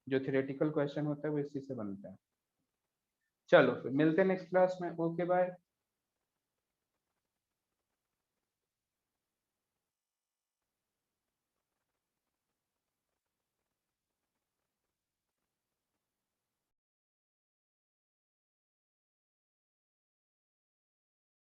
जो थ्योरेटिकल क्वेश्चन होता है वो इसी से बनता है। चलो फिर मिलते हैं नेक्स्ट क्लास में। Okay bye.